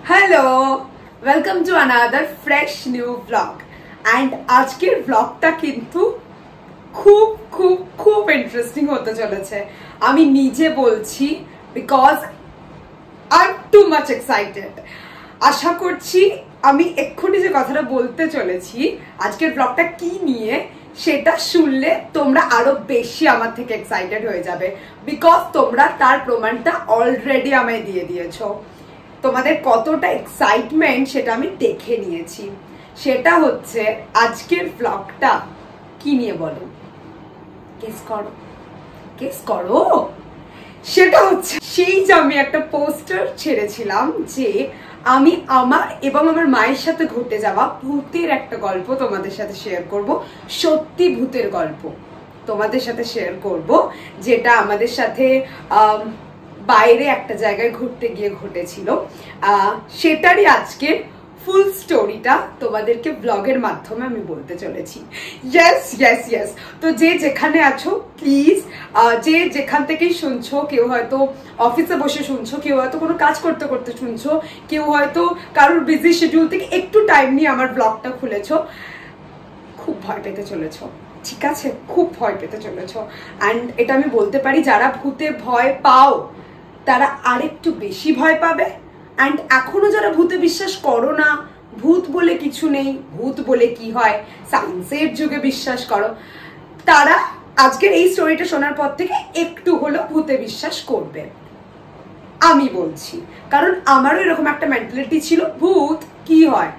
Hello, welcome to another fresh new blog. And আজকের ব্লগটা কিন্তু খুব খুব খুব ইন্টারেস্টিং হতে চলেছে। আমি নিজে বলছি, because I am too much excited. আশা করছি আমি এক্ষুনি যে কথাটা বলতে চলেছি, আজকের ব্লগটা কি নিয়ে, সেটা শুনলে তোমরা আরো বেশি আমার থেকে এক্সাইটেড হয়ে যাবে, বিকজ তোমরা তার প্রমাণটা অলরেডি আমায় দিয়ে দিয়েছো। তোমাদের কতটা এক্সাইটমেন্ট সেটা আমি দেখে নিয়েছি। সেটা হচ্ছে আজকের ব্লগটা কি নিয়ে, বলো? গেস করো, গেস করো। সেটা হচ্ছে সেই যে আমি একটা পোস্টার ছেড়েছিলাম যে আমি আমার এবং আমার মায়ের সাথে ঘটে যাওয়া ভূতের একটা গল্প তোমাদের সাথে শেয়ার করব। সত্যি ভূতের গল্প তোমাদের সাথে শেয়ার করব, যেটা আমাদের সাথে বাইরে একটা জায়গায় ঘুরতে গিয়ে ঘটেছিল। সেটারই আজকে ফুল স্টোরিটা তোমাদেরকে ব্লগের মাধ্যমে আমি বলতে চলেছি। Yes yes yes. তো যে যেখানে আছো প্লিজ, যে যেখান থেকেই শুনছো, কেউ হয়তো অফিসে বসে শুনছো, কেউ হয়তো কোনো কাজ করতে করতে শুনছো, কেউ হয়তো কারোর বিজি শিডিউল থেকে একটু টাইম নিয়ে আমার ব্লগটা খুলেছো, খুব ভয় পেতে চলেছো, ঠিক আছে? খুব ভয় পেতে চলেছো। অ্যান্ড এটা আমি বলতে পারি, যারা ভূতে ভয় পাও তারা আরেকটু বেশি ভয় পাবে। অ্যান্ড এখনো যারা ভূতে বিশ্বাস করো না, ভূত বলে কিছু নেই, ভূত বলে কি হয়, সায়েন্সের যুগে বিশ্বাস করো, তারা আজকের এই স্টোরিটা শোনার পর থেকে একটু হলেও ভূতে বিশ্বাস করবে, আমি বলছি। কারণ আমারও এরকম একটা মেন্টালিটি ছিল, ভূত কি হয়,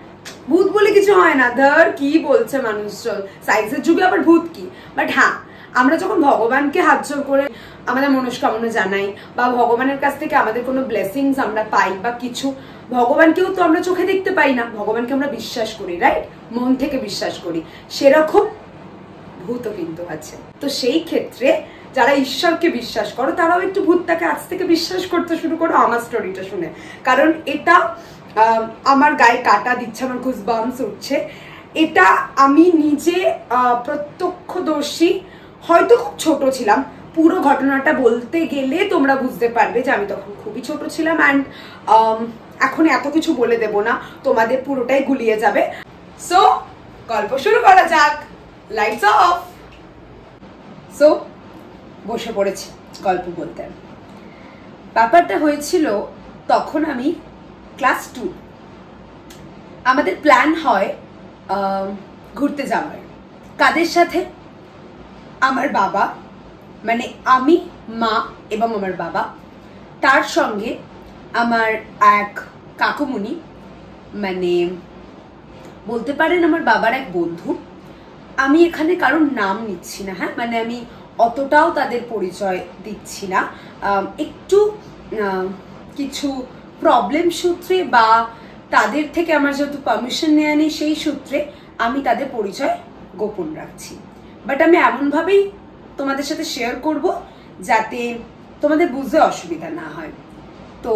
ভূত বলে কিছু হয় না, ধর কি বলছে মানুষজন, সায়েন্সের যুগে আবার ভূত কি। বাট হ্যাঁ, আমরা যখন ভগবানকে হাত জোর করে আমাদের মনস্কামনা জানাই, বা ভগবানের কাছ থেকে আমাদের কোনো ব্লেসিংস আমরা পাই বা কিছু, ভগবানকেও তো আমরা চোখে দেখতে পাই না, ভগবানকে আমরা বিশ্বাস করি, রাইট? মন থেকে বিশ্বাস করি। সেরকম ভূতও কিন্তু আছে। তো সেই ক্ষেত্রে যারা ঈশ্বরকে বিশ্বাস করো তারাও একটু ভূতটাকে আজ থেকে বিশ্বাস করতে শুরু করো আমার স্টোরিটা শুনে। কারণ এটা আমার গায়ে কাটা দিচ্ছে, আমার গুজবাম্পস উঠছে। এটা আমি নিজে প্রত্যক্ষদর্শী। হয়তো খুব ছোট ছিলাম, পুরো ঘটনাটা বলতে গেলে তোমরা বুঝতে পারবে যে আমি তখন খুবই ছোট ছিলাম। অ্যান্ড এখন এত কিছু বলে দেব না, তোমাদের পুরোটাই গুলিয়ে যাবে। সো গল্প শুরু করা যাক। Lights off. সো বসে পড়েছি গল্প বলতে। ব্যাপারটা হয়েছিল তখন আমি ক্লাস 2। আমাদের প্ল্যান হয় ঘুরতে যাওয়ার। কাদের সাথে? আমার বাবা, মানে আমি, মা এবং আমার বাবা, তার সঙ্গে আমার এক কাকুমুনি, মানে বলতে পারেন আমার বাবার এক বন্ধু। আমি এখানে কারোর নাম নিচ্ছি না, হ্যাঁ, মানে আমি অতটাও তাদের পরিচয় দিচ্ছি না। একটু কিছু প্রবলেম সূত্রে বা তাদের থেকে আমার যেহেতু পারমিশন নেওয়া নেই, সেই সূত্রে আমি তাদের পরিচয় গোপন রাখছি। বাট আমি এমনভাবেই তোমাদের সাথে শেয়ার করব যাতে তোমাদের বুঝতে অসুবিধা না হয়। তো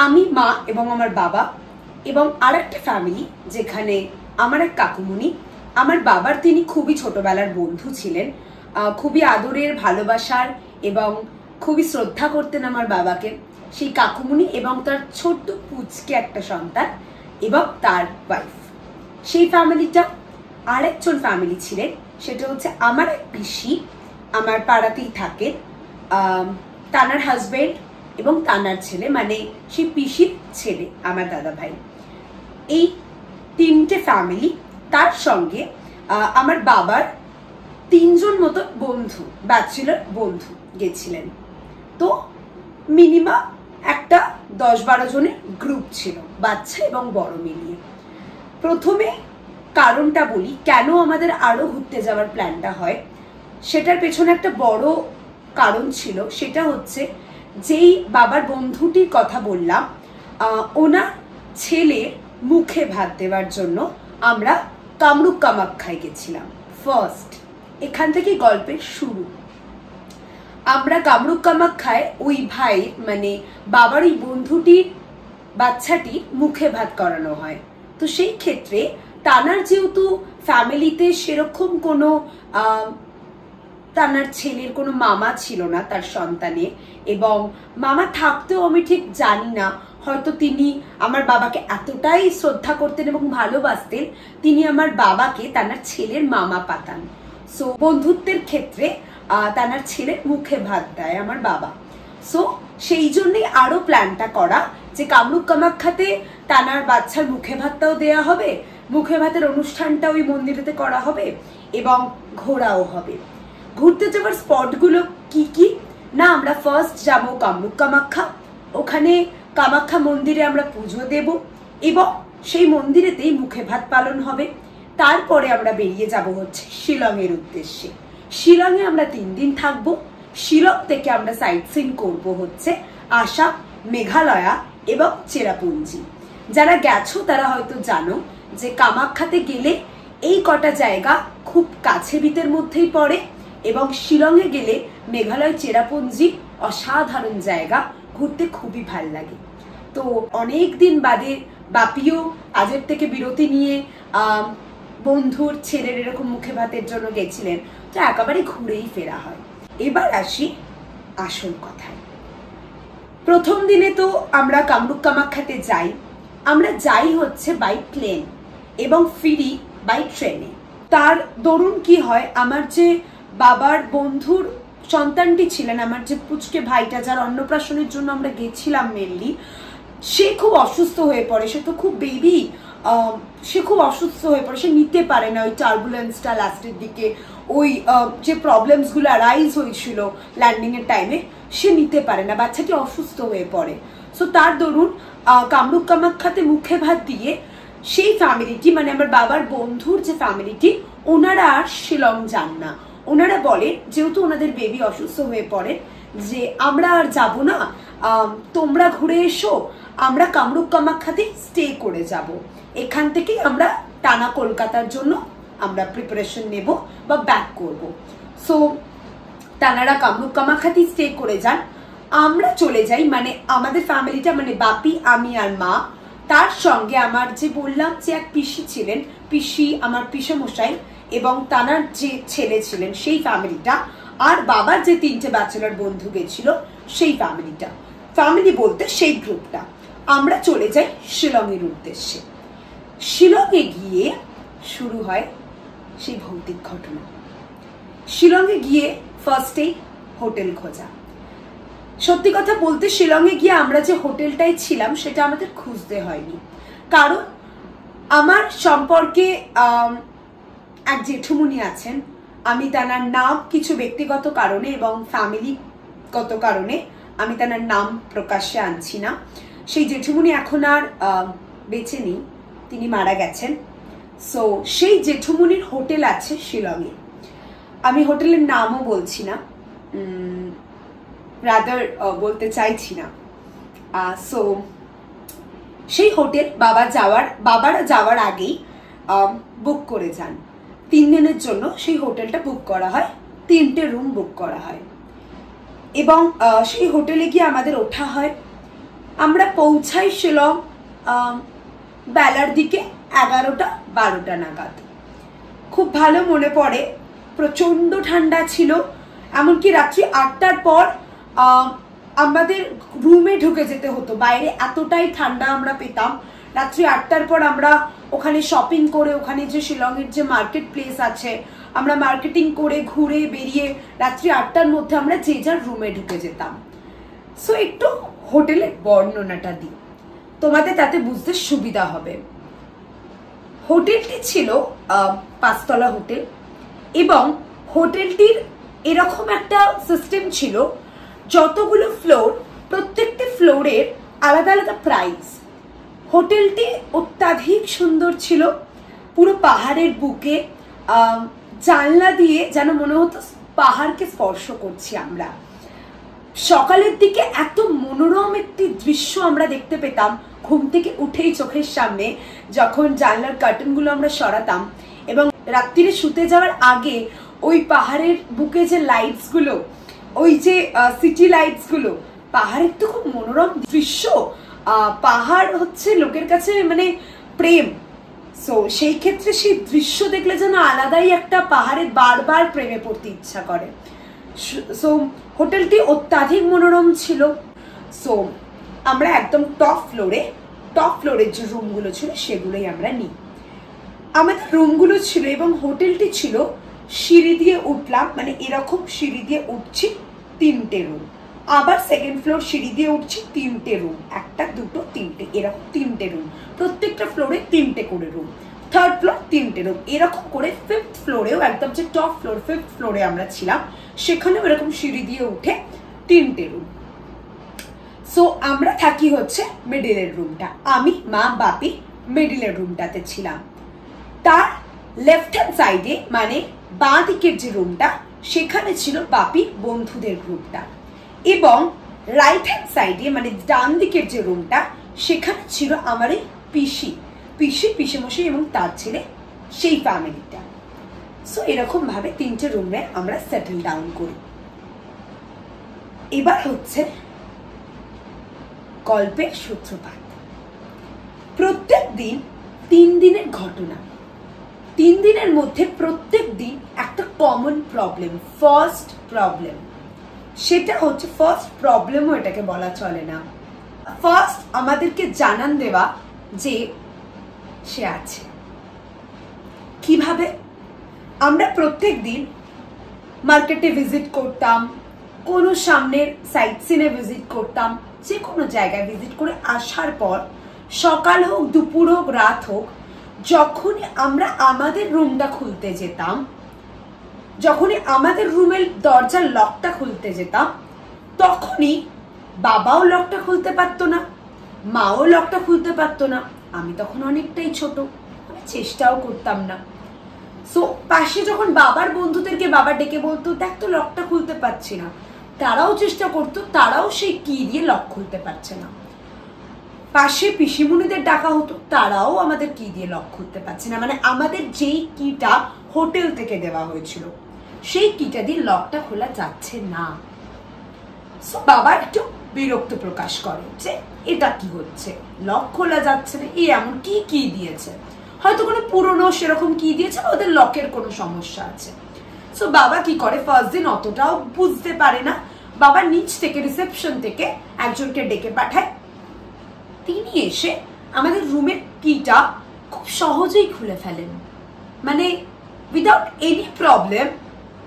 আমি, মা এবং আমার বাবা এবং আর একটা ফ্যামিলি, যেখানে আমার এক কাকুমুনি, আমার বাবার তিনি খুবই ছোটবেলার বন্ধু ছিলেন, খুবই আদরের, ভালোবাসার এবং খুবই শ্রদ্ধা করতেন আমার বাবাকে, সেই কাকুমুনি এবং তার ছোট্ট পুচকে একটা সন্তান এবং তার ওয়াইফ। সেই ফ্যামিলিটা আর একজন ফ্যামিলি ছিলেন, সেটা হচ্ছে আমার এক পিসি, আমার পাড়াতেই থাকেন, তানার হাজবেন্ড এবং তানার ছেলে, মানে সেই পিসির ছেলে, আমার দাদা ভাই। এই তিনটে ফ্যামিলি, তার সঙ্গে আমার বাবার 3 জন মতো বন্ধু, ব্যাচেলর বন্ধু গেছিলেন। তো মিনিমাম একটা 10-12 জনের গ্রুপ ছিল, বাচ্চা এবং বড় মিলিয়ে। প্রথমে কারণটা বলি, কেন আমাদের আরো ঘুরতে যাওয়ার প্ল্যানটা হয়। সেটার পেছনে একটা বড় কারণ ছিল। সেটা হচ্ছে, যেই বাবার বন্ধুটির কথা বললাম, ওনার ছেলের মুখে ভাত দেওয়ার জন্য আমরা কামরূপ কামাখ্যায় গেছিলাম ফার্স্ট। এখান থেকে গল্পের শুরু। আমরা কামরূপ কামাখ্যায় ওই ভাই, মানে বাবার ওই বন্ধুটির বাচ্চাটি মুখে ভাত করানো হয়। তো সেই ক্ষেত্রে তানার যেহেতু ফ্যামিলিতে সেরকম কোনো তানার ছেলের কোনো মামা ছিল না তার সন্তানের, এবং মামা থাকতেও আমি ঠিক জানি না, হয়তো তিনি আমার বাবাকে এতটাই শ্রদ্ধা করতেন এবং ভালোবাসতেন, তিনি আমার বাবাকে তার ছেলের মামা পাতান। সো বন্ধুত্বের ক্ষেত্রে তার ছেলের মুখে ভাত দেয় আমার বাবা। সো সেই জন্যই আরো প্ল্যানটা করা যে কামরূপ কামাখ্যাতে টানার বাচ্চার মুখে ভাতটাও দেয়া হবে, মুখে ভাতের অনুষ্ঠানটা ওই মন্দিরেতে করা হবে এবং ঘোরাও হবে। ঘুরতে যাওয়ার স্পটগুলো কি কি না, আমরা ফার্স্ট যাব কামরূপ কামাখ্যা, ওখানে কামাখ্যা মন্দিরে আমরা পুজো দেব এবং সেই মন্দিরেতেই মুখে ভাত পালন হবে। তারপরে আমরা বেরিয়ে যাব হচ্ছে শিলংয়ের উদ্দেশ্যে। শিলংয়ে আমরা 3 দিন থাকবো। শিলং থেকে আমরা সাইট সিন করবো হচ্ছে আসাম, মেঘালয়া এবং চেরাপুঞ্জি। যারা গেছো তারা হয়তো জানো যে কামাখ্যাতে গেলে এই কটা জায়গা খুব কাছে ভিতের মধ্যেই পড়ে এবং শিলংয়ে গেলে মেঘালয় চেরাপুঞ্জি অসাধারণ জায়গা, ঘুরতে খুবই ভাল লাগে। তো অনেক দিন বাদে বাপিও আজের থেকে বিরতি নিয়ে বন্ধুর ছেলের এরকম মুখে ভাতের জন্য গেছিলেন, তো একেবারে ঘুরেই ফেরা হয়। এবার আসি আসল কথায়। প্রথম দিনে তো আমরা কামরূপ কামাখ্যাতে যাই, আমরা যাই হচ্ছে বাই প্লেন এবং ফিরি বাই ট্রেনে। তার দরুন কি হয়, আমার যে বাবার বন্ধুর সন্তানটি ছিলেন, আমার যে পুচকে ভাইটা যার অন্নপ্রাশনের জন্য আমরা গেছিলাম মেনলি, সে খুব অসুস্থ হয়ে পড়ে। সে তো খুব বেবি, সে খুব অসুস্থ হয়ে পড়ে, সে নিতে পারে না ওই টার্বুলেন্সটা লাস্টের দিকে, ওই যে প্রবলেমসগুলো অ্যারাইজ হয়েছিল ল্যান্ডিং এর টাইমে, সে নিতে পারে না, বাচ্চাটি অসুস্থ হয়ে পড়ে। সো তার দরুন কামরূপ কামাখ্যাতে মুখে ভাত দিয়ে সেই ফ্যামিলিটি, মানে আমার বাবার বন্ধুর যে ফ্যামিলিটি, ওনারা আর শিলং যান না। ওনারা বলেন যেহেতু ওনাদের বেবি অসুস্থ হয়ে পড়ে যে আমরা আর যাব না, তোমরা ঘুরে এসো, আমরা কামরূপ কামাখ্যাতে স্টে করে যাব, এখান থেকেই আমরা টানা কলকাতার জন্য আমরা প্রিপারেশন নেব বা ব্যাক করব। সো তানারা কামরূপ কামাখ্যাতে স্টে করে যান, আমরা চলে যাই, মানে আমাদের ফ্যামিলিটা, মানে বাপি, আমি আর মা, তার সঙ্গে আমার যে বললাম যে এক পিসি ছিলেন, পিসি আমার পিসেমশাই এবং তানার যে ছেলে ছিলেন সেই ফ্যামিলিটা, আর বাবার যে 3টে ব্যাচেলর বন্ধু গেছিল সেই ফ্যামিলিটা, ফ্যামিলি বলতে সেই গ্রুপটা, আমরা চলে যাই শিলংয়ের উদ্দেশ্যে। শিলংয়ে গিয়ে শুরু হয় সেই ভৌতিক ঘটনা। শিলংয়ে গিয়ে ফার্স্টেই হোটেল খোঁজা। সত্যি কথা বলতে শিলংয়ে গিয়ে আমরা যে হোটেলটাই ছিলাম সেটা আমাদের খুঁজতে হয়নি, কারণ আমার সম্পর্কে এক জেঠুমুনি আছেন, আমি তানার নাম কিছু ব্যক্তিগত কারণে এবং ফ্যামিলিগত কারণে আমি তানার নাম প্রকাশ্যে আনছি না। সেই জেঠুমুনি এখন আর বেঁচে নেই, তিনি মারা গেছেন। সো সেই জেঠুমুনির হোটেল আছে শিলংয়ে, আমি হোটেলের নামও বলছি না, রাদার বলতে চাইছি না। সো সেই হোটেল বাবারা যাওয়ার আগেই বুক করে যান। 3 দিনের জন্য সেই হোটেলটা বুক করা হয়, 3টে রুম বুক করা হয় এবং সেই হোটেলে গিয়ে আমাদের ওঠা হয়। আমরা পৌঁছাই শিলং বেলার দিকে 11টা-12টা নাগাদ। খুব ভালো মনে পড়ে, প্রচন্ড ঠান্ডা ছিল, এমনকি রাত্রি 8টার পর আমাদের রুমে ঢুকে যেতে হতো, বাইরে এতটাই ঠান্ডা আমরা পেতাম। রাত্রি 8টার পর আমরা ওখানে শপিং করে, ওখানে যে শিলংয়ের যে মার্কেট প্লেস আছে, আমরা মার্কেটিং করে ঘুরে বেরিয়ে রাত্রি 8টার মধ্যে আমরা যে যার রুমে ঢুকে যেতাম। সো একটু হোটেলের বর্ণনাটা দিই, তোমাদের তাতে বুঝতে সুবিধা হবে। হোটেলটি ছিল 5তলা হোটেল এবং হোটেলটির এরকম একটা সিস্টেম ছিল, যতগুলো ফ্লোর, প্রত্যেকটি ফ্লোরের আলাদা আলাদা প্রাইস। হোটেলটি অত্যাধিক সুন্দর ছিল, পুরো পাহাড়ের বুকে, জানলা দিয়ে যেন মনে হতো পাহাড়কে স্পর্শ করছি আমরা। সকালের দিকে এত মনোরম একটি দৃশ্য আমরা দেখতে পেতাম, ঘুম থেকে উঠেই চোখের সামনে যখন জানলার কার্টেনগুলো আমরা সরাতাম এবং রাত্রিরে শুতে যাওয়ার আগে ওই পাহাড়ের বুকে যে লাইটসগুলো, ওই যে সিটি লাইটসগুলো, পাহাড়ের তো খুব মনোরম দৃশ্য। পাহাড় হচ্ছে লোকের কাছে মানে প্রেম। সো সেই ক্ষেত্রে সেই দৃশ্য দেখলে যেন আলাদাই একটা পাহাড়ে বারবার প্রেমে পড়তে ইচ্ছা করে। সো হোটেলটি অত্যাধিক মনোরম ছিল। সো আমরা একদম টপ ফ্লোরের যে রুমগুলো ছিল সেগুলোই আমরা নিই। আমাদের রুমগুলো ছিল এবং হোটেলটি ছিল সিঁড়ি দিয়ে উঠলাম, মানে এরকম সিঁড়ি দিয়ে উঠছি 3টে রুম, আবার সেকেন্ড ফ্লোর সিঁড়ি দিয়ে উঠছি 3টে রুম, 1 2 3টে, এরকম 3টে রুম, প্রত্যেকটা ফ্লোরে 3টে করে রুম, থার্ড ফ্লোর 3টে রুম, এরকম করে ফিফথ ফ্লোরেও একদম যে টপ ফ্লোর ফিফথ ফ্লোরে আমরা ছিলাম সেখানেও এরকম সিঁড়ি দিয়ে উঠে 3টে রুম। সো আমরা থাকি হচ্ছে মিডিলের রুমটা, আমি মা বাপি মিডিলের রুমটাতে ছিলাম। তার লেফট হ্যান্ড সাইডে মানে বাঁ দিকের যে রুমটা সেখানে ছিল বাপি বন্ধুদের গ্রুপটা, এবং রাইট হ্যান্ড সাইডে মানে ডান দিকের যে রুমটা সেখানে ছিল আমার এই পিসিমশাই এবং তার ছেলে, সেই ফ্যামিলিটা। সো এরকম ভাবে 3টে রুমে আমরা সেটেল ডাউন করি। এবার হচ্ছে গল্পের সূত্রপাত। প্রত্যেক দিন 3 দিনের ঘটনা, 3 দিনের মধ্যে প্রত্যেক দিন একটা কমন প্রবলেম, ফার্স্ট প্রবলেম, সেটা হচ্ছে ফার্স্ট প্রবলেমও এটাকে বলা চলে না, ফার্স্ট আমাদেরকে জানান দেওয়া যে সে আছে। কিভাবে? আমরা প্রত্যেক দিন মার্কেটে ভিজিট করতাম, কোনো সামনের সাইট সিনে ভিজিট করতাম, যে কোনো জায়গায় ভিজিট করে আসার পর সকাল হোক দুপুর হোক রাত হোক, যখনই আমরা আমাদের রুমটা খুলতে যেতাম, যখনই আমাদের রুমের দরজার লকটা খুলতে যেতাম, তখনই বাবাও লকটা খুলতে পারতো না, মাও লকটা খুলতে পারতো না। আমি তখন অনেকটাই ছোট, আমি চেষ্টাও করতাম না। সো পাশে যখন বাবার বন্ধুদেরকে বাবা ডেকে বলতো দেখ তো লকটা খুলতে পারছি না, তারাও চেষ্টা করতো, তারাও সেই কি দিয়ে লক খুলতে পারছে না। পাশে পিসিমণিদের ডাকা হতো, তারাও আমাদের কি দিয়ে লক খুলতে পারছে না, মানে আমাদের যেই কিটা হোটেল থেকে দেওয়া হয়েছিল সেই কিটা দিয়ে লকটা খোলা যাচ্ছে না। সো বাবা একটু বিরক্ত প্রকাশ করে যে এটা কি হচ্ছে, লক খোলা যাচ্ছে না, এই এমন কি কি দিয়েছে, হয়তো কোনো পুরনো সেরকম কি দিয়েছে, ওদের লকের কোনো সমস্যা আছে। সো বাবা কি করে, ফার্স্ট দিন অতটাও বুঝতে পারে না, বাবা নিচ থেকে রিসেপশন থেকে একজনকে ডেকে পাঠায়, তিনি এসে আমাদের রুমের কিটা খুব সহজেই খুলে ফেলেন, মানে without any problem,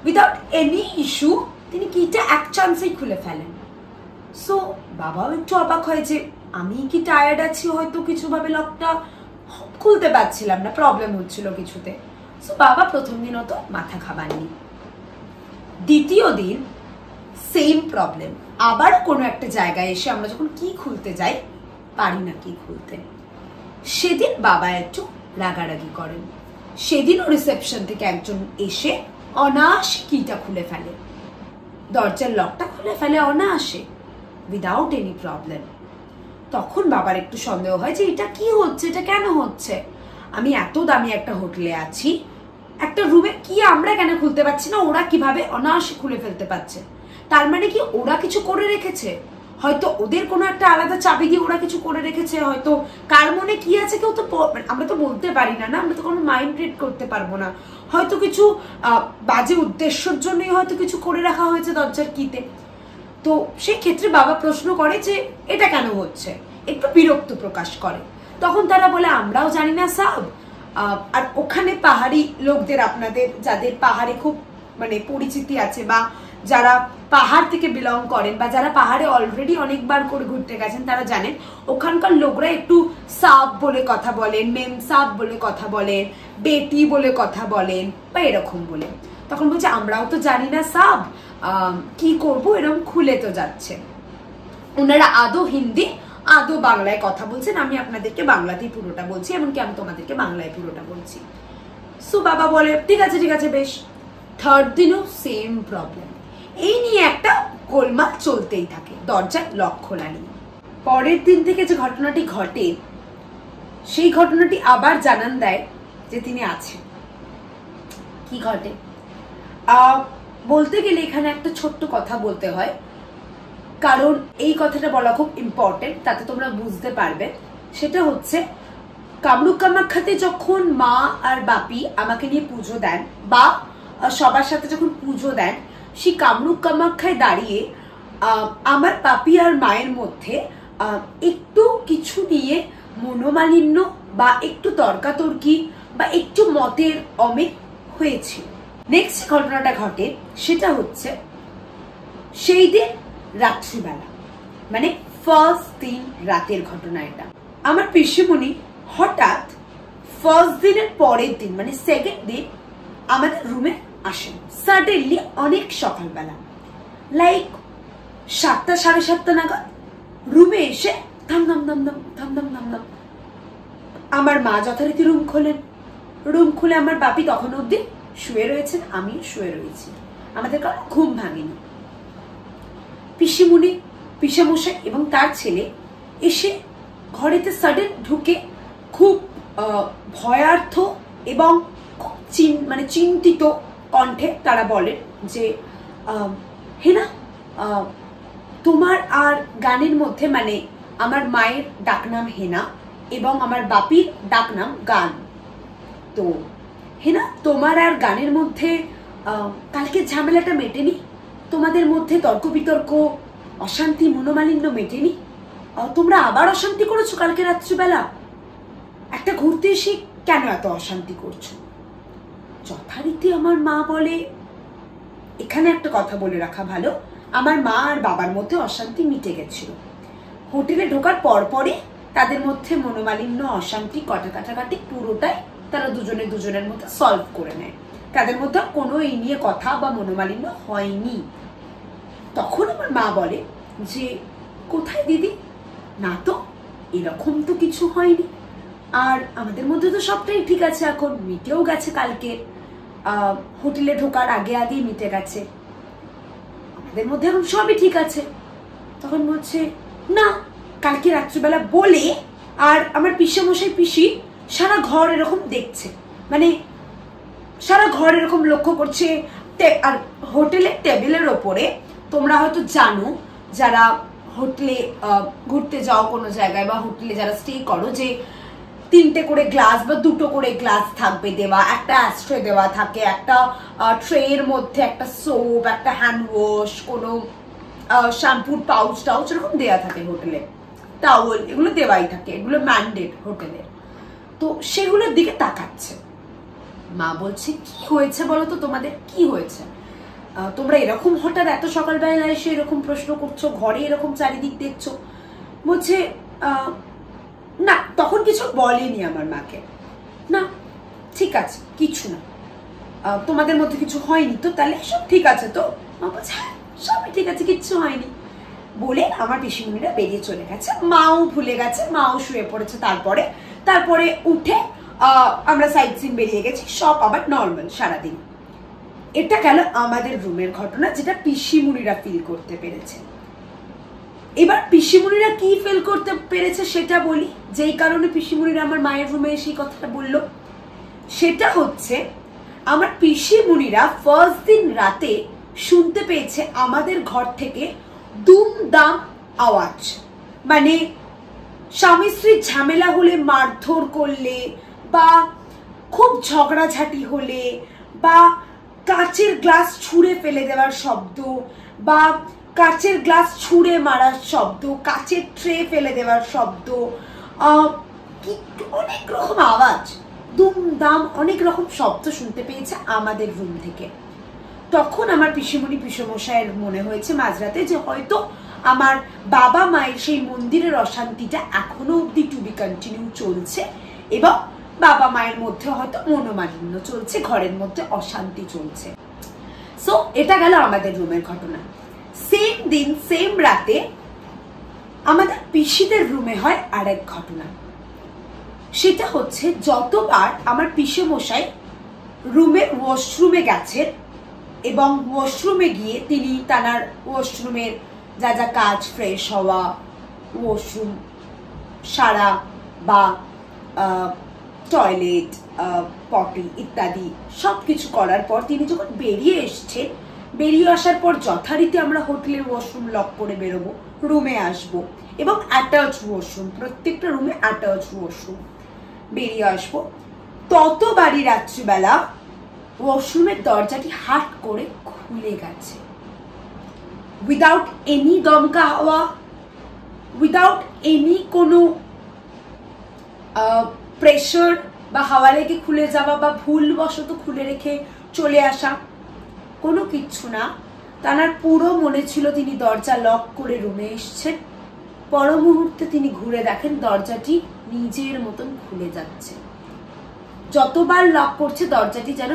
without any issue তিনি কিটা এক চান্সেই খুলে ফেলেন। সো বাবাও একটু অবাক হয় যে আমি কি টায়ার্ড আছি, হয়তো কিছুভাবে লকটা খুলতে পারছিলাম না, প্রবলেম হচ্ছিল কিছুতে। সো বাবা প্রথম দিন অত মাথা খাবাননি। দ্বিতীয় দিন সেম প্রবলেম, আবার কোনো একটা জায়গায় এসে আমরা যখন কি খুলতে যাই পারি না কি খুলতে, সেদিন বাবা একটু রাগারাগি করেন। সেদিনও রিসেপশন থেকে একজন এসে অনায়াসে কিটা খুলে ফেলে, দরজার লকটা খুলে ফেলে অনায়াসে, উইদাউট এনি প্রবলেম। তখন বাবার একটু সন্দেহ হয় যে এটা কি হচ্ছে, এটা কেন হচ্ছে, আমি এত দামি একটা হোটেলে আছি, একটা রুমে কি আমরা কেন খুলতে পারছি না, ওরা কিভাবে অনায়াসে খুলে ফেলতে পারছে, তার মানে কি ওরা কিছু করে রেখেছে, হয়তো ওদের কোনো একটা আলাদা চাবি দিয়ে ওরা কিছু করে রেখেছে, হয়তো কার মনে কি আছে কেউ তো আমরা তো বলতে পারি না, না আমরা তো কোনো মাইন্ড রিড করতে পারবো না, হয়তো কিছু বাজে উদ্দেশ্যের জন্যই হয়তো কিছু করে রাখা হয়েছে দরজার কিতে। তো সেই ক্ষেত্রে বাবা প্রশ্ন করে যে এটা কেন হচ্ছে, একটু বিরক্ত প্রকাশ করে। তখন তারা বলে আমরাও জানি না সাব, আর ওখানে পাহাড়ি লোকদের, আপনাদের যাদের পাহাড়ে খুব মানে পরিচিতি আছে বা যারা পাহাড় থেকে বিলং করেন বা যারা পাহাড়ে অলরেডি অনেকবার করে ঘুরতে গেছেন তারা জানেন ওখানকার লোকরা একটু সাব বলে কথা বলেন, মেম সাব বলে কথা বলেন, বেটি বলে কথা বলেন বা এরকম বলে। তখন বলছে আমরাও তো জানি না সাব, কি করব, এরকম খুলে তো যাচ্ছে। ওনারা আদৌ হিন্দি আদৌ বাংলায় কথা বলছেন, আমি আপনাদেরকে বাংলাতেই পুরোটা বলছি, এমনকি আমি তোমাদেরকে বাংলায় পুরোটা বলছি। সো বাবা বলে ঠিক আছে ঠিক আছে বেশ। থার্ড দিনও সেম প্রবলেম, এই নিয়ে একটা গোলমাল চলতেই থাকে, দরজার লক খোলা নেই। পরের দিন থেকে যে ঘটনাটি ঘটে সেই ঘটনাটি আবার জানান দেয় যে তিনি আছেন। কি ঘটে বলতে গেলে এখানে একটা ছোট্ট কথা বলতে হয়, কারণ এই কথাটা বলা খুব ইম্পর্টেন্ট, তাতে তোমরা বুঝতে পারবে। সেটা হচ্ছে কামরূপ কামাখ্যাতে যখন মা আর বাপি আমাকে নিয়ে পুজো দেন বা সবার সাথে যখন পুজো দেন, সেই কামরূপ কামাখ্যায় দাঁড়িয়ে আমার বাপি আর মায়ের মধ্যে একটু কিছু নিয়ে মনোমালিন্য বা একটু তর্কাতর্কি বা একটু মতের অমিল হয়েছিল। নেক্সট ঘটনাটা ঘটে সেটা হচ্ছে সেই দিন রাত্রিবেলা, মানে ফার্স্ট দিন রাতের ঘটনা এটা। আমার পিসিমণি হঠাৎ ফার্স্ট দিনের পরের দিন মানে সেকেন্ড দিন আমাদের রুমে আসেন সাডেনলি, অনেক সকালবেলা, লাইক 7টা 7:30 নাগাদ রুমে এসে থাম থাম থাম থাম থাম থাম থাম থাম। আমার মা যথারীতি রুম খোলেন। রুম খুলে আমার বাপি তখন অব্দি শুয়ে রয়েছেন, আমিও শুয়ে রয়েছি, আমাদের কারণ ঘুম ভাঙেনি। পিসিমণি, পিসামশাই এবং তার ছেলে এসে ঘরেতে সাডেন ঢুকে খুব ভয়ার্থ এবং খুব চিন্তিত কণ্ঠে তারা বলেন যে হেনা, তোমার আর গানের মধ্যে, মানে আমার মায়ের ডাকনাম হেনা এবং আমার বাপির ডাকনাম গান, তো হেনা তোমার আর গানের মধ্যে কালকে ঝামেলাটা মেটেনি? তোমাদের মধ্যে তর্ক বিতর্ক, অশান্তি, মনোমালিন্য মেটেনি? তোমরা আবার অশান্তি করেছো কালকে রাত্রিবেলা? একটা ঘুরতে এসে কেন এত অশান্তি করছো? যথারীতি আমার মা বলে, এখানে একটা কথা বলে রাখা ভালো, আমার মা আর বাবার মধ্যে অশান্তি মিটে গেছিল। হোটেলে ঢোকার পরপরে তাদের মধ্যে মনোমালিন্য, অশান্তি, কাটাকাটি পুরোটাই তারা দুজনের মধ্যে সলভ করে নেয়। তাদের মধ্যে কোনো এই নিয়ে কথা বা মনোমালিন্য হয়নি। তখন আমার মা বলে যে কোথায় দিদি, না তো, এরকম তো কিছু হয়নি, আর আমাদের মধ্যে তো সবটাই ঠিক আছে, এখন মিটেও গেছে, কালকে হোটেলে ঢোকার আগেই মিটে গেছে, আমাদের মধ্যে এখন সবই ঠিক আছে। তখন বলছে না, কালকে রাত্রিবেলা বলে, আর আমার পিসামশাই পিসি সারা ঘর এরকম দেখছে, মানে সারা ঘর এরকম লক্ষ্য করছে। আর হোটেলের টেবিলের ওপরে, তোমরা হয়তো জানো যারা হোটেলে ঘুরতে যাও কোনো জায়গায় বা হোটেলে যারা স্টে করো, যে 3টে করে গ্লাস বা 2টো করে গ্লাস থাকবে দেওয়া, একটা অ্যাস্ট্রে দেওয়া থাকে, একটা ট্রের মধ্যে একটা সোপ, একটা হ্যান্ড ওয়াশ, কোনো শ্যাম্পুর পাউচ টাউচ এরকম দেওয়া থাকে হোটেলে, টাওয়েল, এগুলো দেওয়াই থাকে, এগুলো ম্যান্ডেট হোটেলের। তো সেগুলোর দিকে তাকাচ্ছে। মা বলছে কি হয়েছে বলো তো, তোমাদের কি হয়েছে? তোমরা এরকম হঠাৎ এত সকালবেলা এসে এরকম প্রশ্ন করছো, ঘরে এরকম চারিদিক দেখছো? বলছে না, তখন কিছু বলেনি আমার মাকে। না ঠিক আছে, কিছু না, তোমাদের মধ্যে কিছু হয়নি তো, তাহলে সব ঠিক আছে তো? মা বলছে হ্যাঁ সবই ঠিক আছে, কিচ্ছু হয়নি বলে আমার পিসিমণিরা বেরিয়ে চলে গেছে। মাও ভুলে গেছে, মাও শুয়ে পড়েছে। তারপরে উঠে আমরা সাইড সিন বেরিয়ে গেছি, সব আবার নর্মাল সারাদিন। এটা গেল আমাদের রুমের ঘটনা, যেটা পিসিমণিরা ফিল করতে পেরেছে। এবার পিসিমণিরা কি ফিল করতে পেরেছে সেটা বলি, যেই কারণে পিসিমণিরা আমার মায়ের রুমে এসে কথাটা বললো। সেটা হচ্ছে আমার পিসিমণিরা ফার্স্ট দিন রাতে শুনতে পেয়েছে আমাদের ঘর থেকে দুমদাম আওয়াজ, মানে স্বামী স্ত্রীর ঝামেলা হলে, মারধর করলে বা খুব ঝগড়াঝাটি হলে, বা কাচের গ্লাস ছুঁড়ে ফেলে দেওয়ার শব্দ, বা কাচের গ্লাস ছুঁড়ে মারার শব্দ, কাচের ট্রে ফেলে দেওয়ার শব্দ, অনেক রকম আওয়াজ, দুমদাম অনেক রকম শব্দ শুনতে পেয়েছে আমাদের রুম থেকে। তখন আমার পিসিমণি পিসমশাইয়ের মনে হয়েছে মাঝরাতে যে হয়তো আমার বাবা মায়ের সেই মন্দিরের অশান্তিটা এখনো অব্দি টু বি কন্টিনিউ চলছে, এবং বাবা মায়ের মধ্যে হয়তো মনোমালিন্য চলছে, ঘরের মধ্যে অশান্তি চলছে। সো এটা গেল আমাদের রুমের ঘটনা। সেম দিন সেম রাতে আমাদের পিসিদের রুমে হয় আরেক ঘটনা। সেটা হচ্ছে যতবার আমার পিসেমশাই রুমের ওয়াশরুমে গেছেন এবং ওয়াশরুমে গিয়ে তিনি তার ওয়াশরুমের যা যা কাজ, ফ্রেশ হওয়া, ওয়াশরুম সারা বা টয়লেট, পটি ইত্যাদি সব কিছু করার পর তিনি যখন বেরিয়ে এসছেন, বেরিয়ে আসার পর যথারীতি আমরা হোটেলের ওয়াশরুম লক করে বেরোবো, রুমে আসবো এবং অ্যাটাচ ওয়াশরুম, প্রত্যেকটা রুমে অ্যাটাচ ওয়াশরুম, বেরিয়ে আসবো। ততবারই রাত্রিবেলা ওয়াশরুমের দরজাটি হাট করে খুলে গেছে, উইদাউট এনি দমকা হাওয়া, উইদাউট এনি কোনো প্রেশার বা হাওয়া লেগে খুলে যাওয়া বা ভুলবশত খুলে রেখে চলে আসা, কোনো কিচ্ছু না। তার পুরো মনে ছিল তিনি দরজা লক করে রুমে এসছেন। পর মুহূর্তে তিনি ঘুরে দেখেন দরজাটি নিজের মতন খুলে যাচ্ছে। যতবার লক করছে দরজাটি যেন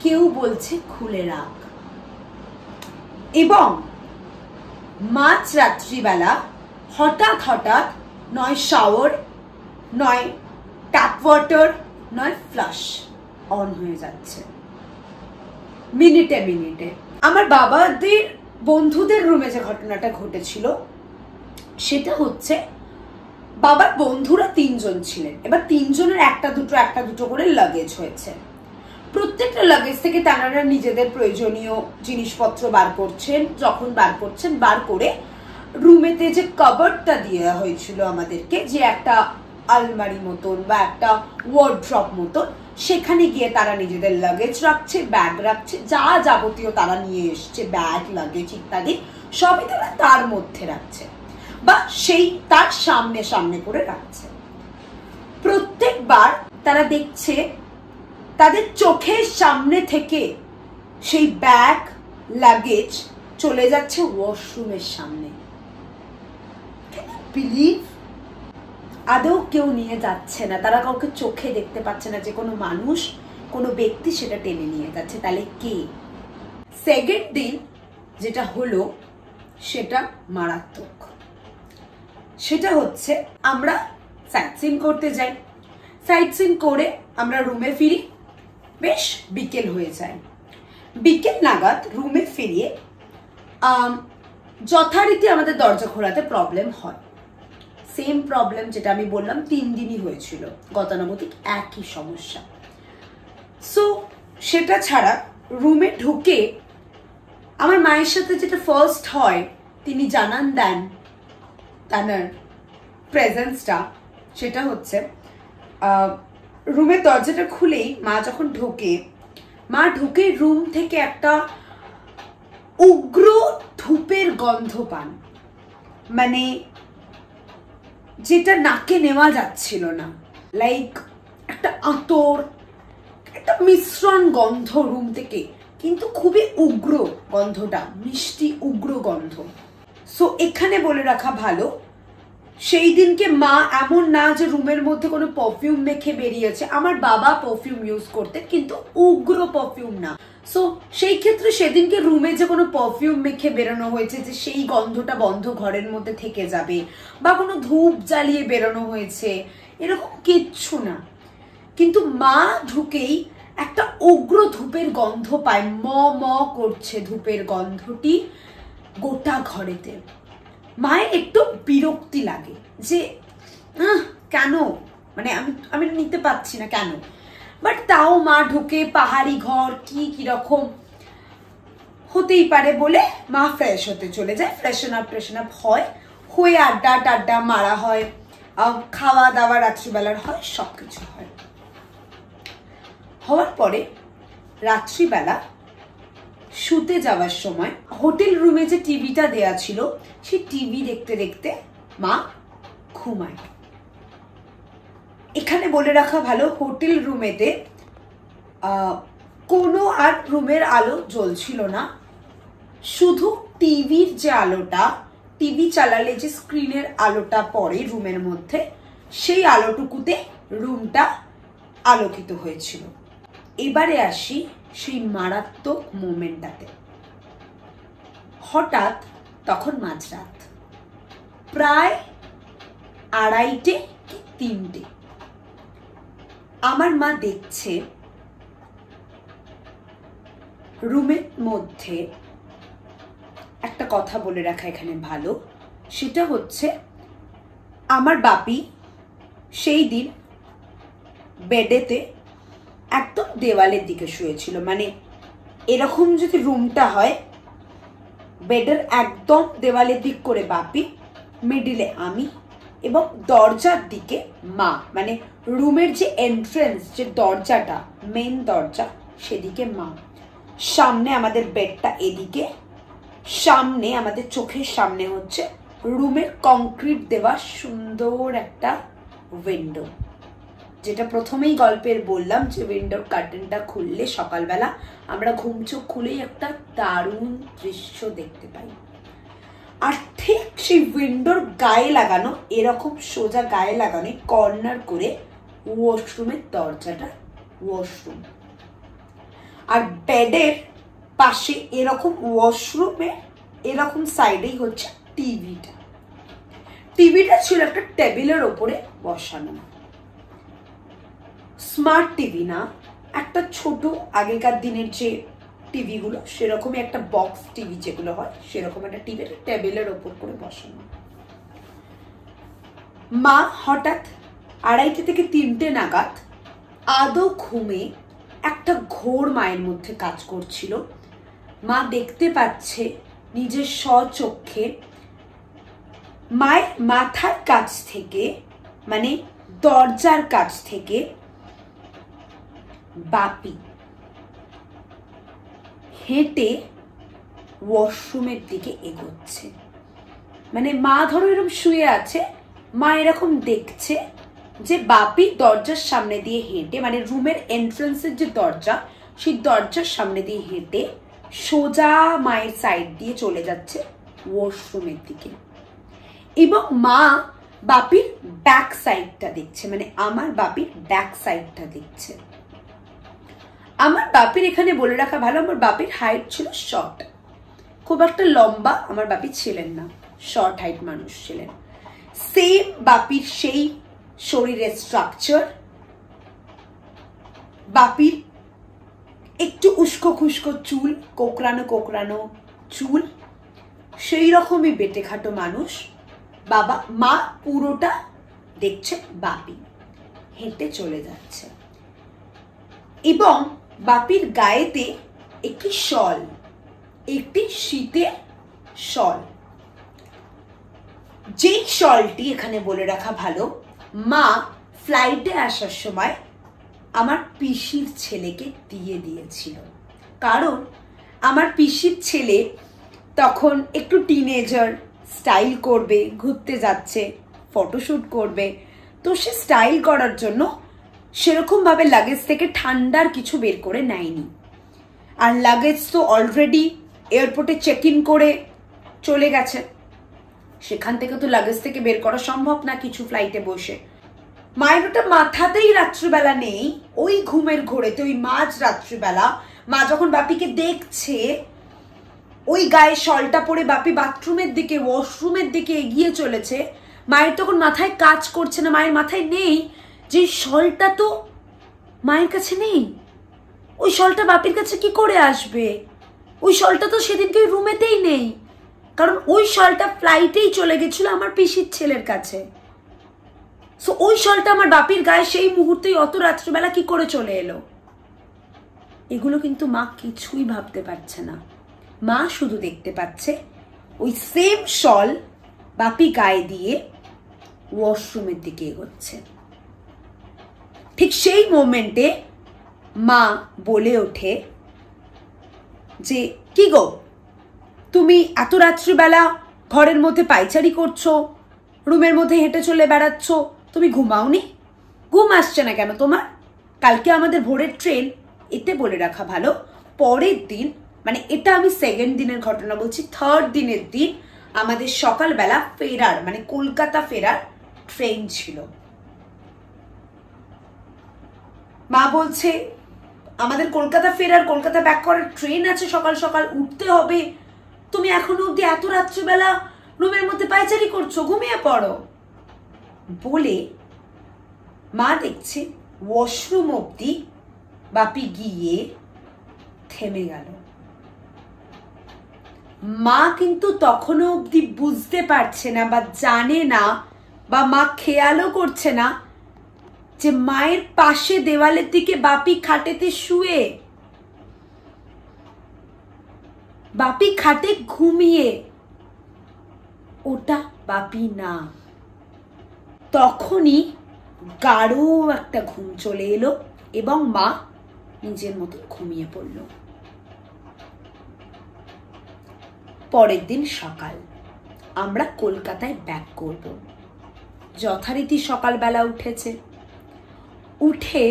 কেউ বলছে খুলে রাখ। এবং মাঝ রাত্রিবেলা হঠাৎ হঠাৎ নয় শাওয়ার, নয় ট্যাপ ওয়াটার, নয় ফ্লাশ অন হয়ে যাচ্ছে মিনিটে মিনিটে। আমার বাবাদের বন্ধুদের রুমে যে ঘটনাটা ঘটেছিল সেটা হচ্ছে, বাবার বন্ধুরা 3 জন ছিলেন। এবার 3 জনের একটা দুটো করে লাগেজ হয়েছে। প্রত্যেকটা লাগেজ থেকে তারা নিজেদের প্রয়োজনীয় জিনিসপত্র বার করছেন। যখন বার করছেন, বার করে রুমেতে যে কভারটা দেওয়া হয়েছিল আমাদেরকে, যে একটা আলমারি মতন বা একটা ওয়ার্ড্রপ মতন, সেখানে গিয়ে তারা নিজেদের লাগেজ রাখছে, ব্যাগ রাখছে, যা যাবতীয় তারা নিয়ে এসছে, ব্যাগ লাগেজ ইত্যাদি সবই তারা তার মধ্যে রাখছে বা সেই তার সামনে সামনে করে রাখছে। প্রত্যেকবার তারা দেখছে তাদের চোখের সামনে থেকে সেই ব্যাগ লাগেজ চলে যাচ্ছে ওয়াশরুমের সামনে। বিলিভ, আদৌ কেউ নিয়ে যাচ্ছে না, তারা কাউকে চোখে দেখতে পাচ্ছে না যে কোনো মানুষ, কোনো ব্যক্তি সেটা টেনে নিয়ে যাচ্ছে। তাহলে কে? সেকেন্ড দিন যেটা হলো সেটা মারাত্মক। সেটা হচ্ছে, আমরা সাইট সিন করতে যাই, সাইট সিন করে আমরা রুমে ফিরি, বেশ বিকেল হয়ে যায়। বিকেল নাগাদ রুমে ফিরিয়ে যথারীতি আমাদের দরজা খোলাতে প্রবলেম হয়। সেম প্রবলেম যেটা আমি বললাম 3 দিনই হয়েছিল, গতানুগতিক একই সমস্যা। সো সেটা ছাড়া রুমে ঢুকে আমার মায়ের সাথে যেটা ফার্স্ট হয়, তিনি জানান দেন তার প্রেজেন্সটা, সেটা হচ্ছে রুমের দরজাটা খুলেই মা যখন ঢোকে, মা ঢুকে রুম থেকে একটা উগ্র ধূপের গন্ধ পান, মানে যেটা নাকে নেওয়া যাচ্ছিল না। লাইক একটা আতর, একটা মিশ্রণ গন্ধ রুম থেকে, কিন্তু খুবই উগ্র গন্ধটা, মিষ্টি উগ্র গন্ধ। সো এখানে বলে রাখা ভালো, সেই দিনকে মা এমন না যে রুমের মধ্যে কোনো পারফিউম মেখে বেরিয়েছে। আমার বাবা পারফিউম ইউজ করতেন, কিন্তু উগ্র পারফিউম না। সো সেই ক্ষেত্রে সেদিনকে রুমে যে কোনো পারফিউম মেখে বেরোনো হয়েছে যে সেই গন্ধটা বন্ধ ঘরের মধ্যে থেকে যাবে, বা কোনো ধূপ জ্বালিয়ে বেরোনো হয়েছে, এরকম কিচ্ছু না। কিন্তু মা ঢুকেই একটা উগ্র ধূপের গন্ধ পায়, ম ম করছে ধূপের গন্ধটি গোটা ঘরেতে। মায়ের একটু বিরক্তি লাগে যে কেন, মানে আমি নিতে পারছি না কেন। বাট তাও মা ঢুকে, পাহাড়ি ঘর, কিরকম হতেই পারে বলে মা ফ্রেশ হতে চলে যায়। ফ্রেশন আপ হয়ে আড্ডা টাড্ডা মারা হয়, খাওয়া দাওয়া রাত্রিবেলার হয়, সবকিছু হয়। হওয়ার পরে রাত্রিবেলা শুতে যাওয়ার সময় হোটেল রুমে যে টিভিটা দেয়া ছিল, সেই টিভি দেখতে দেখতে মা ঘুমায়। এখানে বলে রাখা ভালো, হোটেল রুমেতে কোনো আর রুমের আলো জ্বলছিল না, শুধু টিভির যে আলোটা, টিভি চালালে যে স্ক্রিনের আলোটা পড়ে রুমের মধ্যে, সেই আলোটুকুতে রুমটা আলোকিত হয়েছিল। এবারে আসি সেই মারাত্মক মোমেন্টটাতে। হঠাৎ তখন মাঝরাত, প্রায় 2:30 কি 3টে, আমার মা দেখছে রুমের মধ্যে, একটা কথা বলে রাখা এখানে ভালো, সেটা হচ্ছে আমার বাপি সেই দিন বেডেতে একদম দেওয়ালের দিকে শুয়েছিল। মানে এরকম যদি রুমটা হয়, বেডের একদম দেওয়ালের দিক করে বাপি, মিডিলে আমি, এবং দরজার দিকে মা, মানে রুমের যে এন্ট্রেন্স, যে দরজাটা, মেন দরজা, সেদিকে মা। সামনে আমাদের বেডটা এদিকে, সামনে আমাদের চোখের সামনে হচ্ছে রুমের কংক্রিট দেওয়া সুন্দর একটা উইন্ডো, যেটা প্রথমেই গল্পের বললাম যে উইন্ডোর কার্টেনটা খুললে সকালবেলা আমরা ঘুম চোখ খুলেই একটা দারুণ দৃশ্য দেখতে পাই। আর ঠিক সেই উইন্ডোর গায়ে লাগানো, এরকম সোজা গায়ে লাগানো কর্নার করে ওয়াশরুমের দরজাটা, ওয়াশরুম, আর বেডের পাশে এরকম ওয়াশরুমে এরকম সাইডেই হচ্ছে টিভিটা। টিভিটা ছিল একটা টেবিলের ওপরে বসানো, স্মার্ট টিভি না, একটা ছোট আগেকার দিনের যে টিভিগুলো সেরকমই একটা বক্স টিভি যেগুলো হয় সেরকম একটা টিভি টেবিলের ওপর করে বসানো। মা হঠাৎ 2:30 থেকে 3টে নাগাদ আদৌ ঘুমে একটা ঘোর মায়ের মধ্যে কাজ করছিল। মা দেখতে পাচ্ছে নিজের স্বচক্ষে মায়ের মাথার কাছ থেকে, মানে দরজার কাছ থেকে বাপি হেঁটে ওয়াশরুমের দিকে এগোচ্ছে। মানে মা ধরো এরকম শুয়ে আছে, মা এরকম দেখছে যে বাপি দরজার সামনে দিয়ে হেঁটে, মানে রুমের এন্ট্রান্সের যে দরজা সেই দরজার সামনে দিয়ে হেঁটে সোজা মায়ের সাইড দিয়ে চলে যাচ্ছে ওয়াশরুমের দিকে। এবং মা বাপির ব্যাক সাইডটা দেখছে, মানে আমার বাপির ব্যাক সাইডটা দেখছে। আমার বাপির এখানে বলে রাখা ভালো, আমার বাপির হাইট ছিল শর্ট, খুব একটা লম্বা আমার বাপি ছিলেন না, শর্ট হাইট মানুষ ছিলেন। সেম বাপির সেই শরীরের স্ট্রাকচার, বাপির একটু উস্কো খুস্কো চুল, কোকড়ানো কোকড়ানো চুল, সেই রকমই বেটে খাটো মানুষ। বাবা মা পুরোটা দেখছে বাপি হেঁটে চলে যাচ্ছে, এবং বাপির গায়েতে একটি শল, একটি শীতের শল, যেই শলটি এখানে বলে রাখা ভালো মা ফ্লাইটে আসার সময় আমার পিসির ছেলেকে দিয়ে দিয়েছিল। কারণ আমার পিসির ছেলে তখন একটু টিনেজার, স্টাইল করবে, ঘুরতে যাচ্ছে, ফটোশুট করবে, তো সে স্টাইল করার জন্য সেরকম ভাবে লাগেজ থেকে ঠান্ডার কিছু বের করে নেয়নি। আর লাগেজ তো অলরেডি এয়ারপোর্টে চেক ইন করে চলে গেছে, সেখান থেকে তো লাগেজ থেকে বের করা সম্ভব না কিছু ফ্লাইটে বসে। মায়ের ওটা মাথাতেই রাত্রিবেলা নেই, ওই ঘুমের ঘোরেতে, ওই মাঝ রাত্রিবেলা মা যখন বাপিকে দেখছে ওই গায়ে শলটা পরে বাপি বাথরুমের দিকে, ওয়াশরুমের দিকে এগিয়ে চলেছে, মায়ের তখন মাথায় কাজ করছে না, মায়ের মাথায় নেই যে শলটা তো মায়ের কাছে নেই, ওই শলটা বাপির কাছে কি করে আসবে, ওই শলটা তো সেদিনকে রুমেতেই নেই, কারণ ওই শলটা ফ্লাইটেই চলে গেছিল আমার পিসির ছেলের কাছে। সো ওই শলটা আমার বাপির গায়ে সেই মুহূর্তেই অত রাত্রিবেলা কি করে চলে এলো? এগুলো কিন্তু মা কিছুই ভাবতে পারছে না। মা শুধু দেখতে পাচ্ছে ওই সেম শল বাপি গায়ে দিয়ে ওয়াশরুমের দিকে এগোচ্ছে। ঠিক সেই মোমেন্টে মা বলে ওঠে যে কি গো, তুমি এত রাত্রিবেলা ঘরের মধ্যে পায়চারি করছো, রুমের মধ্যে হেঁটে চলে বেড়াচ্ছ, তুমি ঘুমাওনি? ঘুম আসছে না কেন তোমার? কালকে আমাদের ভোরের ট্রেন। এতে বলে রাখা ভালো পরের দিন, মানে এটা আমি সেকেন্ড দিনের ঘটনা বলছি, থার্ড দিনের দিন আমাদের সকালবেলা ফেরার, মানে কলকাতা ফেরার ট্রেন ছিল। মা বলছে আমাদের কলকাতা ফেরার, কলকাতা ব্যাক করার ট্রেন আছে, সকাল সকাল উঠতে হবে, তুমি এখনো অব্দি এত রাত্রিবেলা রুমের মধ্যে পায়চারি করছো, ঘুমিয়ে পড়ো। বলে মা দেখছে ওয়াশরুম অব্দি বাপি গিয়ে থেমে গেল। মা কিন্তু তখনও অব্দি বুঝতে পারছে না বা জানে না, বা মা খেয়ালও করছে না যে মায়ের পাশে দেওয়ালের দিকে বাপি খাটেতে শুয়ে, বাপি খাটে ঘুমিয়ে, ওটা বাপি না। তখনই গাঢ় একটা ঘুম চলে এলো এবং মা নিজের মতো ঘুমিয়ে পড়ল। পরের দিন সকাল, আমরা কলকাতায় ব্যাক করব। যথারীতি সকালবেলা উঠেছে, উঠে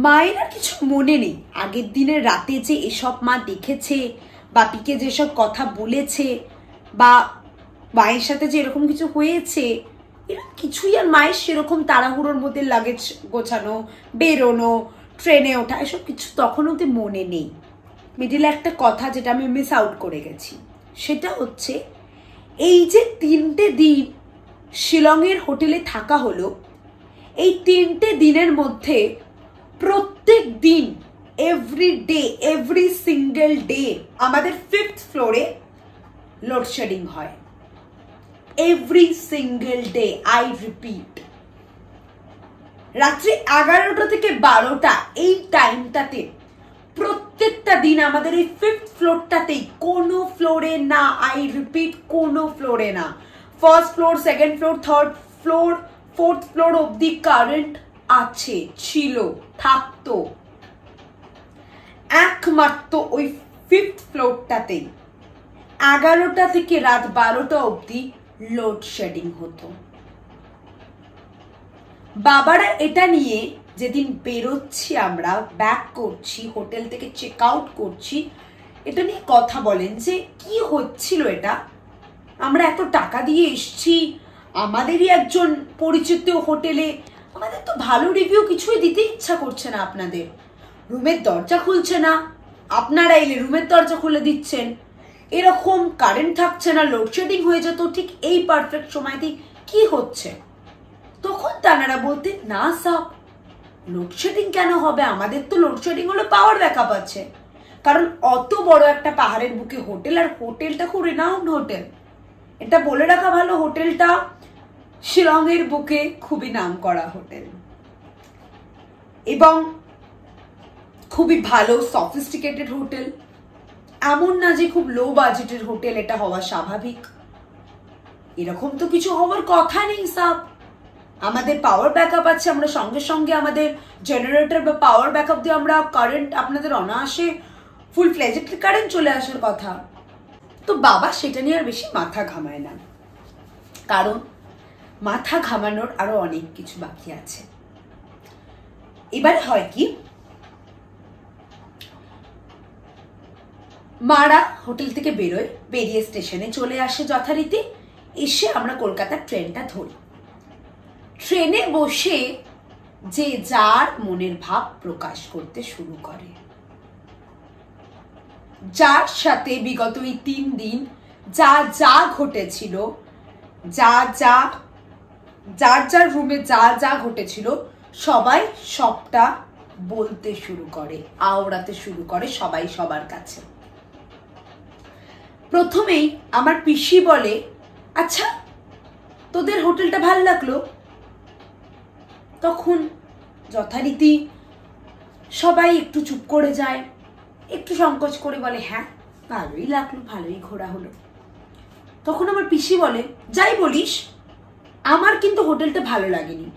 মায়ের আর কিছু মনে নেই আগের দিনের রাতে যে এসব মা দেখেছে, বাপিকে যেসব কথা বলেছে, বা মায়ের সাথে যে এরকম কিছু হয়েছে, এরকম কিছুই আর মায়ের সেরকম তাড়াহুড়োর মধ্যে লাগেজ গোছানো, বেরোনো, ট্রেনে ওঠা, এসব কিছু তখন ওদের মনে নেই। মিডিলে একটা কথা যেটা আমি মিস আউট করে গেছি, সেটা হচ্ছে এই যে 3টে দিন শিলংয়ের হোটেলে থাকা হলো, এই 3টে দিনের মধ্যে প্রত্যেক দিন every day, every single day আমাদের 5th ফ্লোরে লোডশেডিং হয়। Every single day, I repeat. রাত্রি 11টা থেকে 12টা এই টাইমটাতে প্রত্যেকটা দিন আমাদের এই 5th ফ্লোরটাতেই, কোনো ফ্লোরে না, আই রিপিট কোনো ফ্লোরে না, 1st floor, 2nd floor, 3rd floor, 4th floor অব্দি কারেন্ট আছে, ছিল, থাকতো। একমাত্র ওই 5th ফ্লোরটাতেই 11টা থেকে রাত 12টা অব্দি লোডশেডিং হতো। বাবারা এটা নিয়ে যেদিন বেরোচ্ছি, আমরা ব্যাক করছি, হোটেল থেকে চেক আউট করছি, এটা নিয়ে কথা বলেন যে কি হচ্ছিল এটা। আমরা এত টাকা দিয়ে এসছি, আমাদেরই একজন পরিচিত হোটেলে, আমাদের তো ভালো রিভিউ কিছুই দিতে ইচ্ছা করছে না আপনাদের। রুমের দরজা খুলছে না, আপনারা এলে রুমের দরজা খুলে দিচ্ছেন, এরকম কারেন্ট থাকছে না, লোডশেডিং হয়ে যেত ঠিক এই পারফেক্ট সময়তেই, কি হচ্ছে? তখন তানারা বলতেন, না সাব, লোডশেডিং কেন হবে, আমাদের তো লোডশেডিং হলো পাওয়ার ব্যাকআপ আছে। কারণ অত বড় একটা পাহাড়ের বুকে হোটেল, আর হোটেলটা খুব রিনাউন্ড হোটেল। এটা বলে রাখা ভালো, হোটেলটা শিলংয়ের বুকে খুবই নাম করা হোটেল এবং খুবই ভালো সফিস্টিকেটেড হোটেল। এমন না যে খুব লো বাজেটের হোটেল, এটা হওয়া স্বাভাবিক। এরকম তো কিছু হওয়ার কথা নেই সাব। আমাদের পাওয়ার ব্যাকআপ আছে, আমরা সঙ্গে সঙ্গে আমাদের জেনারেটর বা পাওয়ার ব্যাকআপ দিয়ে আমরা কারেন্ট, আপনাদের অনায়াসে ফুল ফ্লেজেড কারেন্ট চলে আসার কথা। তো বাবা সেটা নিয়ে আর বেশি মাথা ঘামায় না, কারণ মাথা ঘামানোর আরো অনেক কিছু বাকি আছে। এবারে হয় কি, মারা হোটেল থেকে বেরোয়, বেরিয়ে স্টেশনে চলে আসে যথারীতি। এসে আমরা কলকাতার ট্রেনটা ধরি। ট্রেনে বসে যে যার মনের ভাব প্রকাশ করতে শুরু করে। যার সাথে বিগত এই 3 দিন যা যা ঘটেছিল, যার যার রুমে যা যা ঘটেছিল, সবাই সবটা বলতে শুরু করে, আওড়াতে শুরু করে সবাই সবার কাছে। প্রথমেই আমার পিসি বলে, আচ্ছা তোদের হোটেলটা ভাল লাগলো? তখন যথারীতি সবাই একটু চুপ করে যায়, একটু সংকোচ করে বলে, হ্যাঁ ভালোই লাগলো, ভালোই ঘোরা হলো। তখন আমার পিসি বলে, যাই বলিস, আমার কিন্তু হোটেলটা ভালো লাগেনি।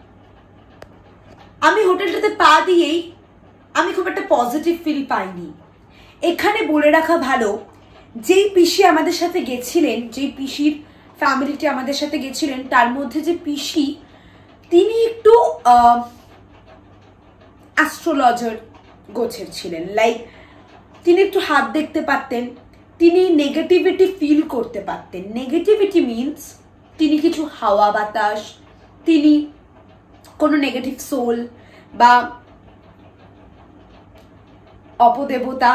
আমি হোটেলটাতে পা দিয়েই আমি খুব একটা পজিটিভ ফিল পাইনি। এখানে বলে রাখা ভালো, যেই পিসি আমাদের সাথে গেছিলেন, যেই পিসির ফ্যামিলিটি আমাদের সাথে গেছিলেন, তার মধ্যে যে পিসি, তিনি একটু অ্যাস্ট্রোলজার গোছের ছিলেন। লাইক তিনি একটু হাত দেখতে পারতেন, তিনি নেগেটিভিটি ফিল করতে পারতেন। নেগেটিভিটি মিনস তিনি কিছু হাওয়া বাতাস, তিনি কোনো নেগেটিভ সোল বা অপদেবতা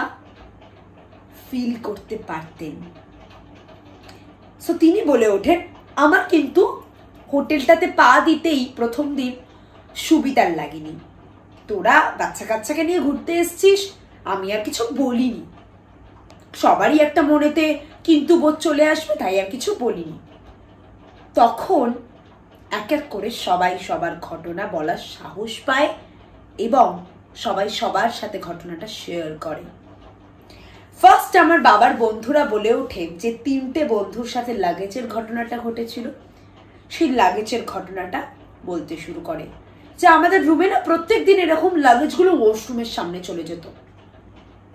ফিল করতে পারতেন। সো তিনি বলে ওঠেন, আমার কিন্তু হোটেলটাতে পা দিতেই প্রথম দিন সুবিধার লাগেনি। তোরা বাচ্চা কাচ্চাকে নিয়ে ঘুরতে এসছিস, আমি আর কিছু বলিনি। সবারই একটা মনেতে কিন্তু বোধ চলে আসবে, তাই আর কিছু বলিনি। তখন এক এক করে সবাই সবার ঘটনা বলার সাহস পায় এবং সবাই সবার সাথে ঘটনাটা শেয়ার করে। ফার্স্ট আমার বাবার বন্ধুরা বলে ওঠে যে 3টে বন্ধুর সাথে লাগেজের ঘটনাটা ঘটেছিল, সেই লাগেজের ঘটনাটা বলতে শুরু করে যে আমাদের রুমে না প্রত্যেক দিন এরকম লাগেজগুলো ওয়াশরুমের সামনে চলে যেত,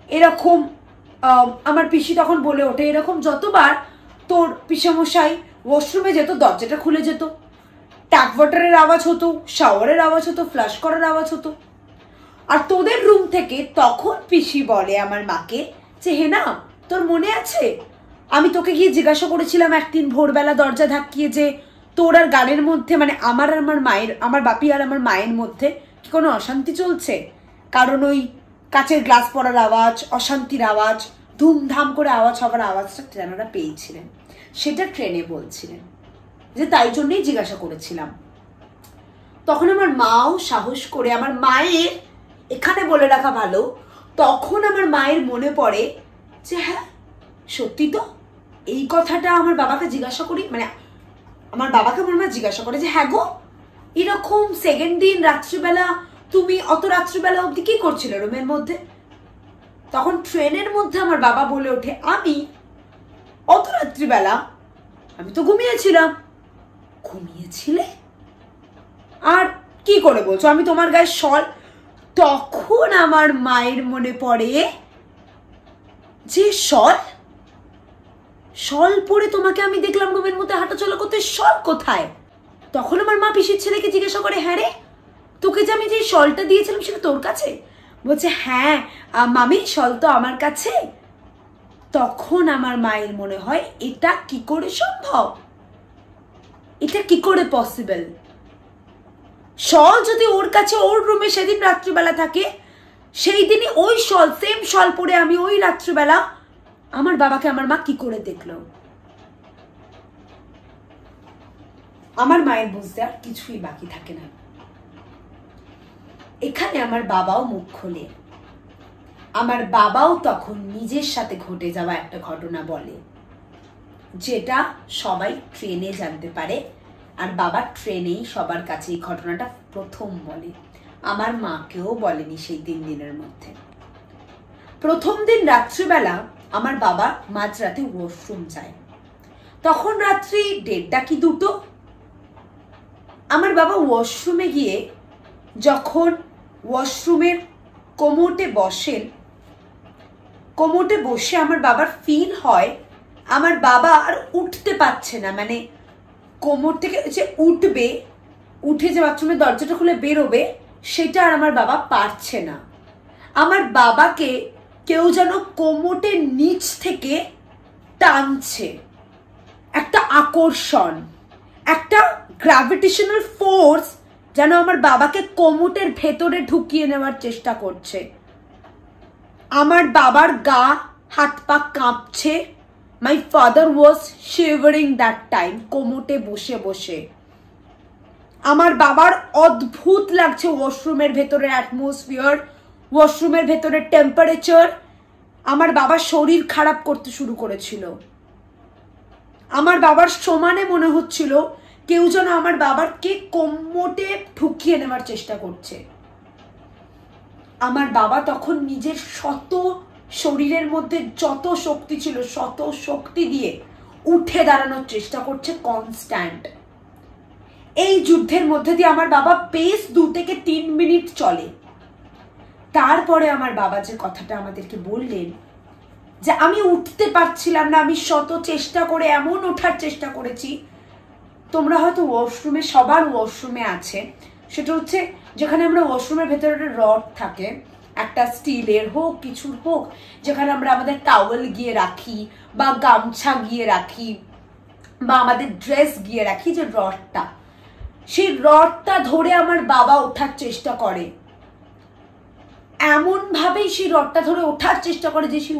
এরকম আমার পিসি তখন বলে ওঠে এরকম যতবার তোর পিসেমশাই ওয়াশরুমে যেত দরজাটা খুলে যেত, ট্যাপ ওয়াটারের আওয়াজ হতো, শাওয়ারের আওয়াজ হতো, ফ্লাশ করার আওয়াজ হতো। আর তোদের রুম থেকে তখন পিসি বলে আমার মাকে যে হেনা তোর মনে আছে আমি তোকে গিয়ে জিজ্ঞাসা করেছিলাম একদিন ভোরবেলা দরজা ধাক্কিয়ে যে তোর আর গানের মধ্যে মানে আমার আর আমার মায়ের, আমার বাপি আর আমার মায়ের মধ্যে কি কোনো অশান্তি চলছে? কারণ ওই কাচের গ্লাস পড়ার আওয়াজ, অশান্তির আওয়াজ, ধুমধাম করে আওয়াজ হওয়ার আওয়াজটা ট্রেনারা পেয়েছিলেন, সেটা ট্রেনে বলছিলেন, যে তাই জন্যই জিজ্ঞাসা করেছিলাম। তখন আমার মাও সাহস করে, আমার মায়ের এখানে বলে রাখা ভালো, তখন আমার মায়ের মনে পড়ে যে হ্যাঁ সত্যি তো, এই কথাটা আমার বাবাকে জিজ্ঞাসা করি, মানে আমার বাবাকে আমার মা জিজ্ঞাসা করে যে হ্যাঁ গো এরকম সেকেন্ড দিন রাত্রিবেলা তুমি অত রাত্রিবেলা অবধি কি করছিলে রুমের মধ্যে? তখন ট্রেনের মধ্যে আমার বাবা বলে ওঠে আমি অত রাত্রিবেলা আমি তো ঘুমিয়েছিলাম। ঘুমিয়েছিলে? আর কি করে বলছো আমি তোমার গায়ে শল? তখন আমার মায়ের মনে পড়ে যে শল শল পরে তোমাকে আমি দেখলাম রুমের মধ্যে হাঁটাচলা করতে, শল কোথায়? তখন আমার মা পিসির ছেলেকে জিজ্ঞাসা করে হ্যাঁ রে তোকে যে আমি যে শলটা দিয়েছিলাম সেটা তোর কাছে? বলছে হ্যাঁ মামি শল তো আমার কাছে। তখন আমার মায়ের মনে হয় এটা কি করে সম্ভব, এটা কি করে পসিবল? শল যদি ওর কাছে ওর রুমে সেদিন রাত্রিবেলা থাকে, সেই দিনই ওই শল সেম শল পরে আমি ওই রাত্রিবেলা আমার বাবাকে আমার মা কি করে দেখলো? আমার মায়ের বুঝতে আর কিছুই বাকি থাকে না। এখানে আমার বাবাও মুখ খোলে, আমার বাবাও তখন নিজের সাথে ঘটে যাওয়া একটা ঘটনা বলে, যেটা সবাই ট্রেনে জানতে পারে, আর বাবা ট্রেনেই সবার কাছে এই ঘটনাটা প্রথম বলে, আমার মাকেও বলেনি সেই 3 দিনের মধ্যে। প্রথম দিন রাত্রিবেলা আমার বাবা মাঝরাতে ওয়াশরুম যায়, তখন রাত্রি 1:30 কি 2টো। আমার বাবা ওয়াশরুমে গিয়ে যখন ওয়াশরুমের কোমোটে বসেন, কোমোটে বসে আমার বাবার ফিল হয় আমার বাবা আর উঠতে পারছে না, মানে কোমর থেকে যে উঠবে, উঠে যে বাথরুমের দরজাটা খুলে বেরোবে সেটা আর আমার বাবা পারছে না। আমার বাবাকে কেউ যেন কোমোটের নিচ থেকে টানছে, একটা আকর্ষণ, একটা গ্র্যাভিটেশনাল ফোর্স যেন আমার বাবাকে কোমোটের ভেতরে ঢুকিয়ে নেওয়ার চেষ্টা করছে। আমার বাবার গা হাত পা কাঁপছে। My father was shivering that time, কোমোটে বসে বসে। আমার বাবার অদ্ভুত লাগছে ওয়াশরুমের ভেতরের অ্যাটমসফিয়ার, ওয়াশরুমের ভেতরের টেম্পারেচার। আমার বাবার শরীর খারাপ করতে শুরু করেছিল। আমার বাবার সমানে মনে হচ্ছিল কেউ যেন আমার বাবাকে কোমোটে ঢুকিয়ে নেওয়ার চেষ্টা করছে। আমার বাবা তখন নিজের শত শরীরের মধ্যে যত শক্তি ছিল শত শক্তি দিয়ে উঠে দাঁড়ানোর চেষ্টা করছে কনস্ট্যান্ট। এই যুদ্ধের মধ্যে দিয়ে আমার বাবা বেশ 2 থেকে 3 মিনিট চলে। তারপরে আমার বাবা যে কথাটা আমাদেরকে বললেন যে আমি উঠতে পারছিলাম না, আমি শত চেষ্টা করে এমন ওঠার চেষ্টা করেছি। তোমরা হয়তো ওয়াশরুমে, সবার ওয়াশরুমে আছে, সেটা হচ্ছে যেখানে আমরা ওয়াশরুমের ভেতরে একটা রড থাকে, একটা স্টিলের হোক কিছুর হোক, যেখানে আমরা আমাদের টাওয়েল গিয়ে রাখি বা গামছা গিয়ে রাখি বা আমাদের ড্রেস গিয়ে রাখি, যে রডটা, সেই রডটা ধরে আমার বাবা ওঠার চেষ্টা করে। এমন ভাবেই সেই রডটা ধরে ওঠার চেষ্টা করে যে সেই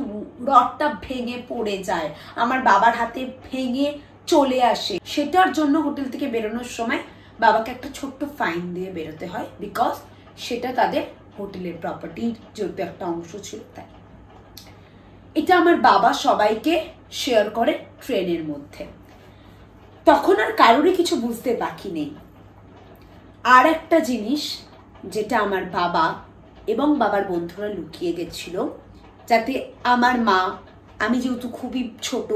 রডটা ভেঙে পড়ে যায়, আমার বাবার হাতে ভেঙে চলে আসে। সেটার জন্য হোটেল থেকে বেরোনোর সময় বাবাকে একটা ছোট্ট ফাইন দিয়ে বেরোতে হয়, বিকজ সেটা তাদের হোটেলের প্রপার্টির যেহেতু একটা অংশ ছিল তাই। এটা আমার বাবা সবাইকে শেয়ার করে ট্রেনের মধ্যে। তখন আর কারোরই কিছু বুঝতে বাকি নেই। আর একটা জিনিস যেটা আমার বাবা এবং বাবার বন্ধুরা লুকিয়ে গেছিল, যাতে আমার মা, আমি যেহেতু খুবই ছোট,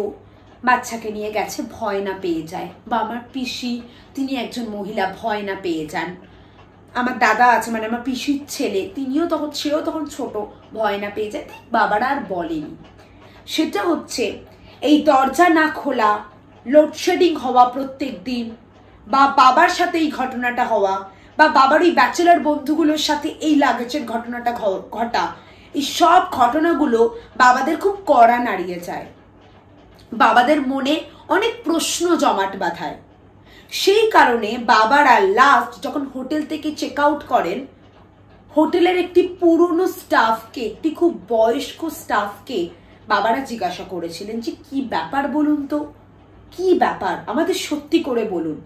বাচ্চাকে নিয়ে গেছে, ভয় না পেয়ে যায়, বা আমার পিসি, তিনি একজন মহিলা, ভয় না পেয়ে যান। আমার দাদা আছে, মানে আমার পিসির ছেলে, সেও তখন ছোট, ভয় না পেয়ে যায়, বাবারা আর বলেনি। সেটা হচ্ছে এই দরজা না খোলা, লোডশেডিং হওয়া প্রত্যেক দিন, বা বাবার সাথে এই ঘটনাটা হওয়া, বা বাবার এই ব্যাচেলার বন্ধুগুলোর সাথে এই লাগেজের ঘটনাটা ঘটা, এই সব ঘটনাগুলো বাবাদের খুব কড়া নাড়িয়ে যায়, বাবাদের মনে অনেক প্রশ্ন জমাট বাঁধায়। সেই কারণে বাবারা লাস্ট যখন হোটেল থেকে চেক আউট করেন, হোটেলের একটি পুরনো স্টাফকে, একটি খুব বয়স্ক স্টাফকে বাবারা জিজ্ঞাসা করেছিলেন যে কি ব্যাপার বলুন তো, কি ব্যাপার, আমাদের সত্যি করে বলুন,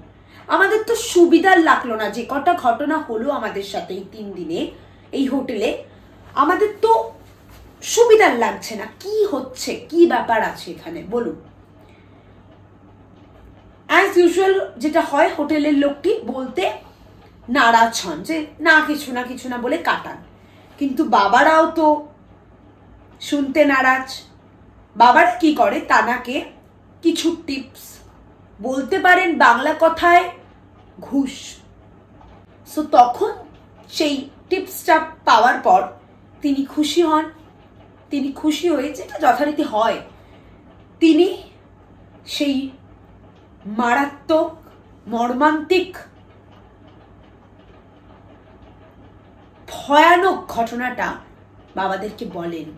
আমাদের তো সুবিধার লাগলো না, যে কটা ঘটনা হলো আমাদের সাথে এই 3 দিনে এই হোটেলে, আমাদের তো সুবিধার লাগছে না, কি হচ্ছে, কি ব্যাপার আছে এখানে বলুন। অ্যাজ ইউজুয়াল যেটা হয়, হোটেলের লোকটি বলতে নারাজ হন যে না কিছু না বলে কাটান, কিন্তু বাবারাও তো শুনতে নারাজ। বাবারা কি করে, তানাকে কিছু টিপস, বলতে পারেন বাংলা কথায় ঘুষ। সো তখন সেই টিপসটা পাওয়ার পর তিনি খুশি হন। তিনি খুশি হয়ে, যেটা যথারীতি হয়, তিনি সেই মারাত্মক মর্মান্তিক ভয়ানক ঘটনাটা বাবাদেরকে বলেন,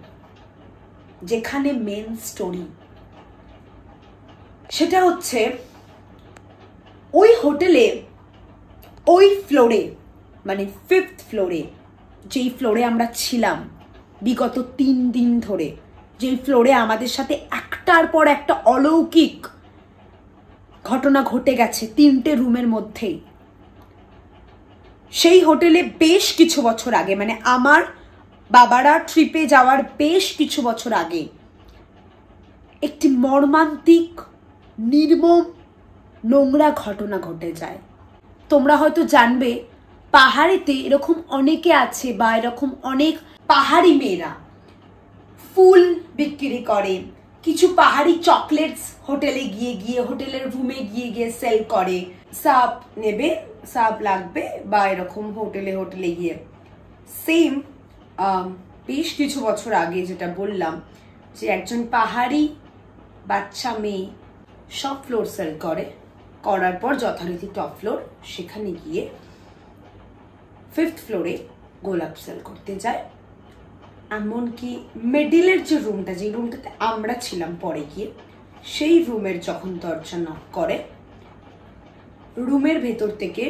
যেখানে মেন স্টোরি। সেটা হচ্ছে ওই হোটেলে, ওই ফ্লোরে, মানে 5th ফ্লোরে, যেই ফ্লোরে আমরা ছিলাম বিগত 3 দিন ধরে, যেই ফ্লোরে আমাদের সাথে একটার পর একটা অলৌকিক ঘটনা ঘটে গেছে 3টে রুমের মধ্যেই, সেই হোটেলে বেশ কিছু বছর আগে, মানে আমার বাবারা ট্রিপে যাওয়ার বেশ কিছু বছর আগে, একটি মর্মান্তিক, নির্মম, নোংরা ঘটনা ঘটে যায়। তোমরা হয়তো জানবে, পাহাড়েতে এরকম অনেকে আছে, বা এরকম অনেক পাহাড়ি মেয়েরা ফুল বিক্রি করে, কিছু পাহাড়ি চকলেটস হোটেলে গিয়ে হোটেলের রুমে গিয়ে সেল করে, সাপ নেবে, সাপ লাগবে, বা এরকম হোটেলে গিয়ে। সেম বেশ কিছু বছর আগে যেটা বললাম, যে একজন পাহাড়ি বাচ্চা মেয়ে সব ফ্লোর সেল করার পর যথারীতি টপ ফ্লোর, সেখানে গিয়ে 5th ফ্লোরে গোলাপ সেল করতে যায়। এমনকি মিডিলের যে রুমটা, যে রুমটাতে আমরা ছিলাম পরে গিয়ে, সেই রুমের যখন দরজা নক করে, রুমের ভেতর থেকে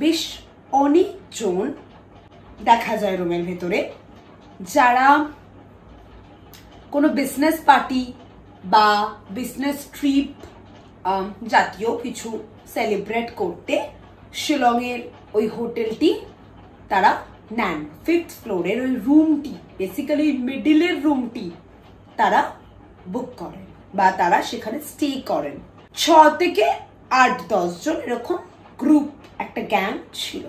বেশ অনেকজন দেখা যায় রুমের ভেতরে, যারা কোনো বিজনেস পার্টি বা বিজনেস ট্রিপ জাতীয় কিছু সেলিব্রেট করতে শিলংয়ের ওই হোটেলটি তারা নেন। 5th ফ্লোরের ওই রুমটি, বেসিক্যালি মিডিলের রুমটি তারা বুক করেন, বা তারা সেখানে স্টে করেন। 6 থেকে 8-10 জন এরকম গ্রুপ, একটা গ্যাং ছিল।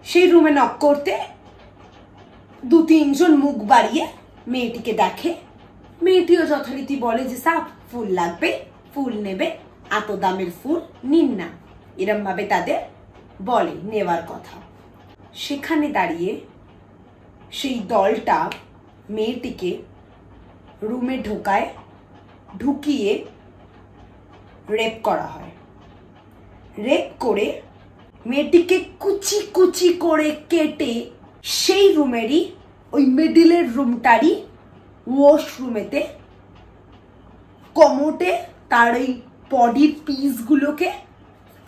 সেই রুমে নক করতে 2-3 জন মুখ বাড়িয়ে মেয়েটিকে দেখে। মেয়েটিও যথারীতি বলে যে সাপ, ফুল লাগবে, ফুল নেবে, এত দামের ফুল নিন না, এরম ভাবে তাদের বলে নেওয়ার কথা। সেখানে দাঁড়িয়ে সেই দলটা মেয়েটিকে রুমে ঢুকিয়ে রেপ করা হয়। রেপ করে মেয়েটিকে কুচি কুচি করে কেটে সেই রুমেরই, ওই মিডিলের রুমটারই ওয়াশরুমেতে কমোটে তার ওই বডির পিসগুলোকে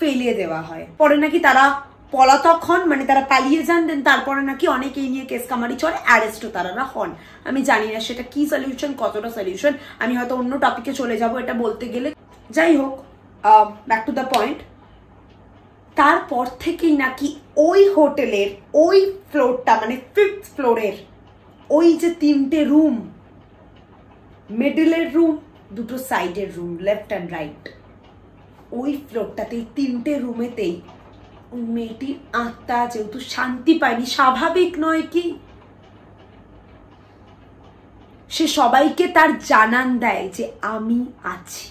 ফেলিয়ে দেওয়া হয়। পরে নাকি তারা পলাতক হন, মানে তারা পালিয়ে যান, দেন তারপরে নাকি অনেকেই নিয়ে কেস কামারি চলে, অ্যারেস্টও তারা হন। আমি জানি না সেটা কি সলিউশন, কতটা সলিউশন, আমি হয়তো অন্য টপিকে চলে যাব এটা বলতে গেলে। যাই হোক, ব্যাক টু দ্য পয়েন্ট। তারপর থেকেই নাকি ওই হোটেলের ওই ফ্লোরটা, মানে 5th ফ্লোরের ওই যে 3টে রুম, মিডলের রুম, 2টো সাইডের রুম, লেফট অ্যান্ড রাইট, ওই ফ্লোরটাতে 3টে রুমেতেই ওই মেয়েটির আত্মা যেহেতু শান্তি পায়নি, স্বাভাবিক নয় কি, সে সবাইকে তার জানান দেয় যে আমি আছি,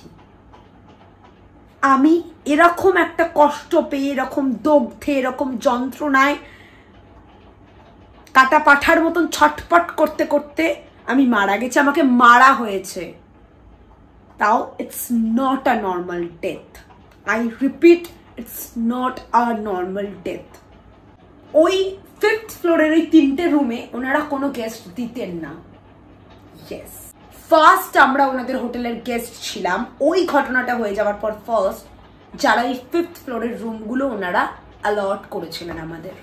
আমি এরকম একটা কষ্ট পেয়ে, এরকম দগ্ধে, এরকম যন্ত্রণায় কাটা পাঠার মতন ছটপট করতে করতে আমি মারা গেছি, আমাকে মারা হয়েছে। তাও it's not a normal death. I repeat, it's not a normal death. ওই 5th ফ্লোরের ওই 3টে রুমে ওনারা কোনো গেস্ট দিতেন না। ইয়েস, ফার্স্ট আমরা ওনাদের হোটেলের গেস্ট ছিলাম। ওই ঘটনাটা হয়ে যাওয়ার পর ফার্স্ট যারা এই 5th ফ্লোরের রুমগুলো ওনারা অ্যালট করেছিলেন আমাদের।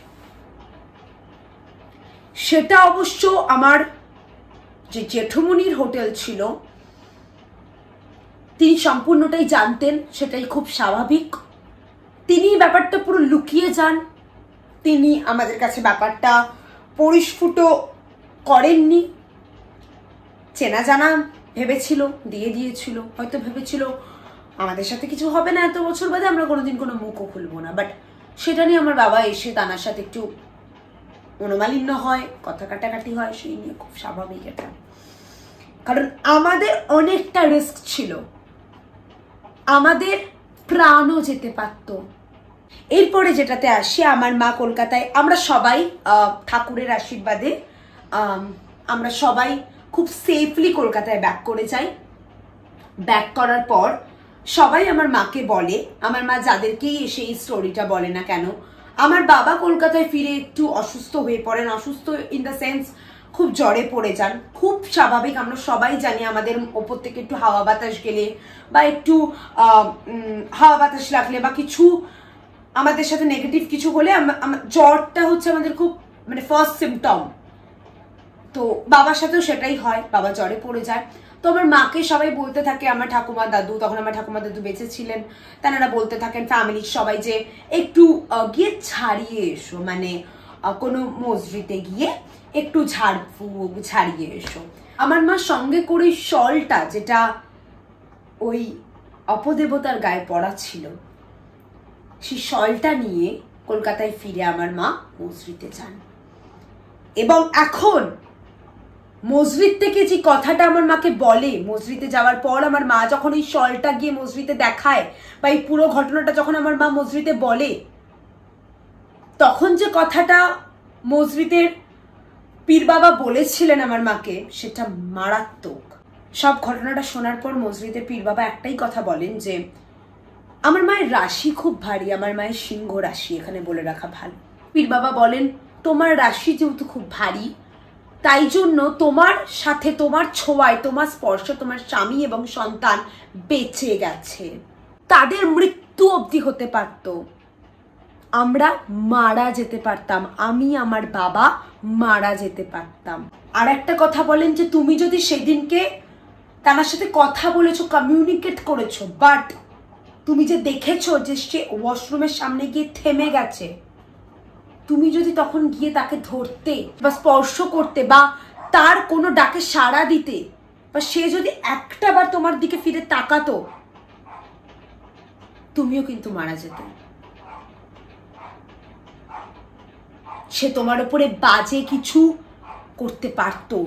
সেটা অবশ্য আমার যে জেঠুমনির হোটেল ছিল তিনি সম্পূর্ণটাই জানতেন, সেটাই খুব স্বাভাবিক। তিনি ব্যাপারটা পুরো লুকিয়ে যান, তিনি আমাদের কাছে ব্যাপারটা পরিস্ফুট করেননি। চেনা জানা ভেবেছিল, দিয়ে দিয়েছিল, হয়তো ভেবেছিল আমাদের সাথে কিছু হবে না, এত বছর বাদে আমরা কোনোদিন কোনো মুখও খুলবো না। বাট সেটা নিয়ে আমার বাবা এসে তানার সাথে একটু মনোমালিন্য হয়, কথা কাটাকাটি হয়, সেই নিয়ে খুব স্বাভাবিক এটা। কারণ আমাদের অনেকটা রিস্ক ছিল, আমাদের প্রাণও যেতে পারত। এরপরে যেটাতে আসি, আমার মা কলকাতায়, আমরা সবাই ঠাকুরের আশীর্বাদে আমরা সবাই খুব সেফলি কলকাতায় ব্যাক করে যাই। ব্যাক করার পর সবাই আমার মাকে বলে, আমার মা যাদেরকেই এসে এই স্টোরিটা বলে না কেন, আমার বাবা কলকাতায় ফিরে একটু অসুস্থ হয়ে পড়েন। অসুস্থ ইন দ্য সেন্স খুব জ্বরে পড়ে যান, খুব স্বাভাবিক। আমরা সবাই জানি আমাদের ওপর থেকে একটু হাওয়া বাতাস গেলে বা একটু হাওয়া বাতাস লাগলে বা কিছু আমাদের সাথে নেগেটিভ কিছু হলে জ্বরটা হচ্ছে আমাদের খুব মানে ফার্স্ট সিমটম। তো বাবার সাথেও সেটাই হয়, বাবা জ্বরে পড়ে যায়। তো আমার মাকে সবাই বলতে থাকে, আমার ঠাকুমা দাদু, তখন আমার ঠাকুমা দাদু বেঁচে ছিলেন, তারা বলতে থাকেন ফ্যামিলির সবাই যে একটু গিয়ে ছাড়িয়ে এসো, মানে কোনো মসজিদে গিয়ে একটু ঝাড়ফুঁক ছাড়িয়ে এসো। আমার মা সঙ্গে করে শলটা, যেটা ওই অপদেবতার গায়ে পড়া ছিল, সেই শলটা নিয়ে কলকাতায় ফিরে আমার মা মসজিদে যান। এবং এখন মসজিদ থেকে যে কথাটা আমার মাকে বলে, মসজিদে যাওয়ার পর আমার মা যখন এই শলটা গিয়ে মসজিদে দেখায়, বা এই পুরো ঘটনাটা যখন আমার মা মসজিদে বলে, তখন যে কথাটা মসজিদের পীর বাবা বলেছিলেন আমার মাকে, সেটা মারাত্মক। সব ঘটনাটা শোনার পর মসজিদের পীর বাবা একটাই কথা বলেন যে আমার মায়ের রাশি খুব ভারী, আমার মায়ের সিংহ রাশি, এখানে বলে রাখা ভালো। পীর বাবা বলেন তোমার রাশি যেহেতু খুব ভারী, তাই জন্য তোমার সাথে, তোমার ছোঁয়ায়, তোমার স্পর্শ তোমার স্বামী এবং সন্তান বেঁচে গেছে, তাদের মৃত্যু অবধি হতে পারত, আমরা মারা যেতে পারতাম, আমি আমার বাবা মারা যেতে পারতাম। আর একটা কথা বলেন যে তুমি যদি সেদিনকে তার সাথে কথা বলেছো, কমিউনিকেট করেছো, বাট তুমি যে দেখেছো যে সে ওয়াশরুমের সামনে গিয়ে থেমে গেছে, তুমি যদি তখন গিয়ে তাকে ধরতে বা স্পর্শ করতে বা তার কোনো ডাকে সাড়া দিতে, বা সে যদি একটা বার তোমার দিকে ফিরে তাকাতো, তুমিও কিন্তু মারা যেতে। সে তোমার উপরে বাজে কিছু করতে পারতো,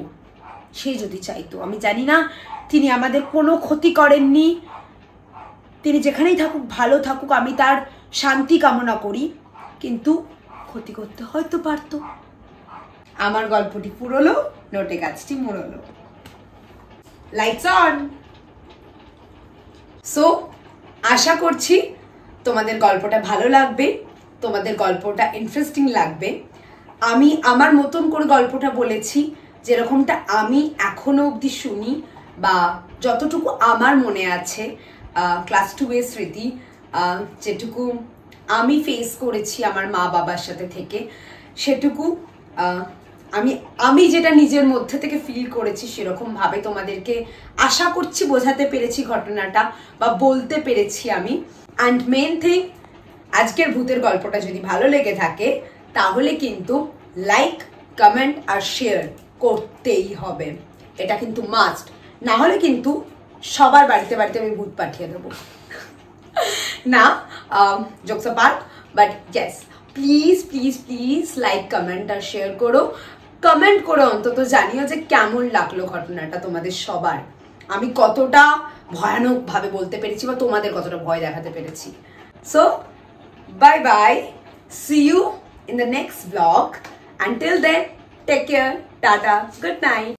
সে যদি চাইতো। আমি জানি না, তিনি আমাদের কোনো ক্ষতি করেননি, তিনি যেখানেই থাকুক ভালো থাকুক, আমি তার শান্তি কামনা করি, কিন্তু ক্ষতি করতে হয়তো পারতো। আমার গল্পটি পুরোলো, নোটে গাছটি মুড়লো। Lights on. সো আশা করছি তোমাদের গল্পটা ভালো লাগবে, তোমাদের গল্পটা ইন্টারেস্টিং লাগবে। আমি আমার মতন করে গল্পটা বলেছি, যেরকমটা আমি এখনো অবধি শুনি বা যতটুকু আমার মনে আছে, ক্লাস 2 এর স্মৃতি, যেটুকু আমি ফেস করেছি আমার মা বাবার সাথে থেকে, সেটুকু আমি যেটা নিজের মধ্যে থেকে ফিল করেছি সেরকম ভাবে তোমাদেরকে আশা করছি বোঝাতে পেরেছি ঘটনাটা, বা বলতে পেরেছি আমি। অ্যান্ড মেন থিং, আজকের ভূতের গল্পটা যদি ভালো লেগে থাকে তাহলে কিন্তু লাইক, কমেন্ট আর শেয়ার করতেই হবে, এটা কিন্তু মাস্ট। না হলে কিন্তু সবার বাড়িতে বাড়িতে আমি ভূত পাঠিয়ে দেবো না, jokes apart, but yes, please please please like, comment আর শেয়ার করো। কমেন্ট করে অন্তত জানিও যে কেমন লাগলো ঘটনাটা তোমাদের সবার, আমি কতটা ভয়ানক ভাবে বলতে পেরেছি বা তোমাদের কতটা ভয় দেখাতে পেরেছি। So bye bye, see you in the next vlog. Until then, take care, tata, good night.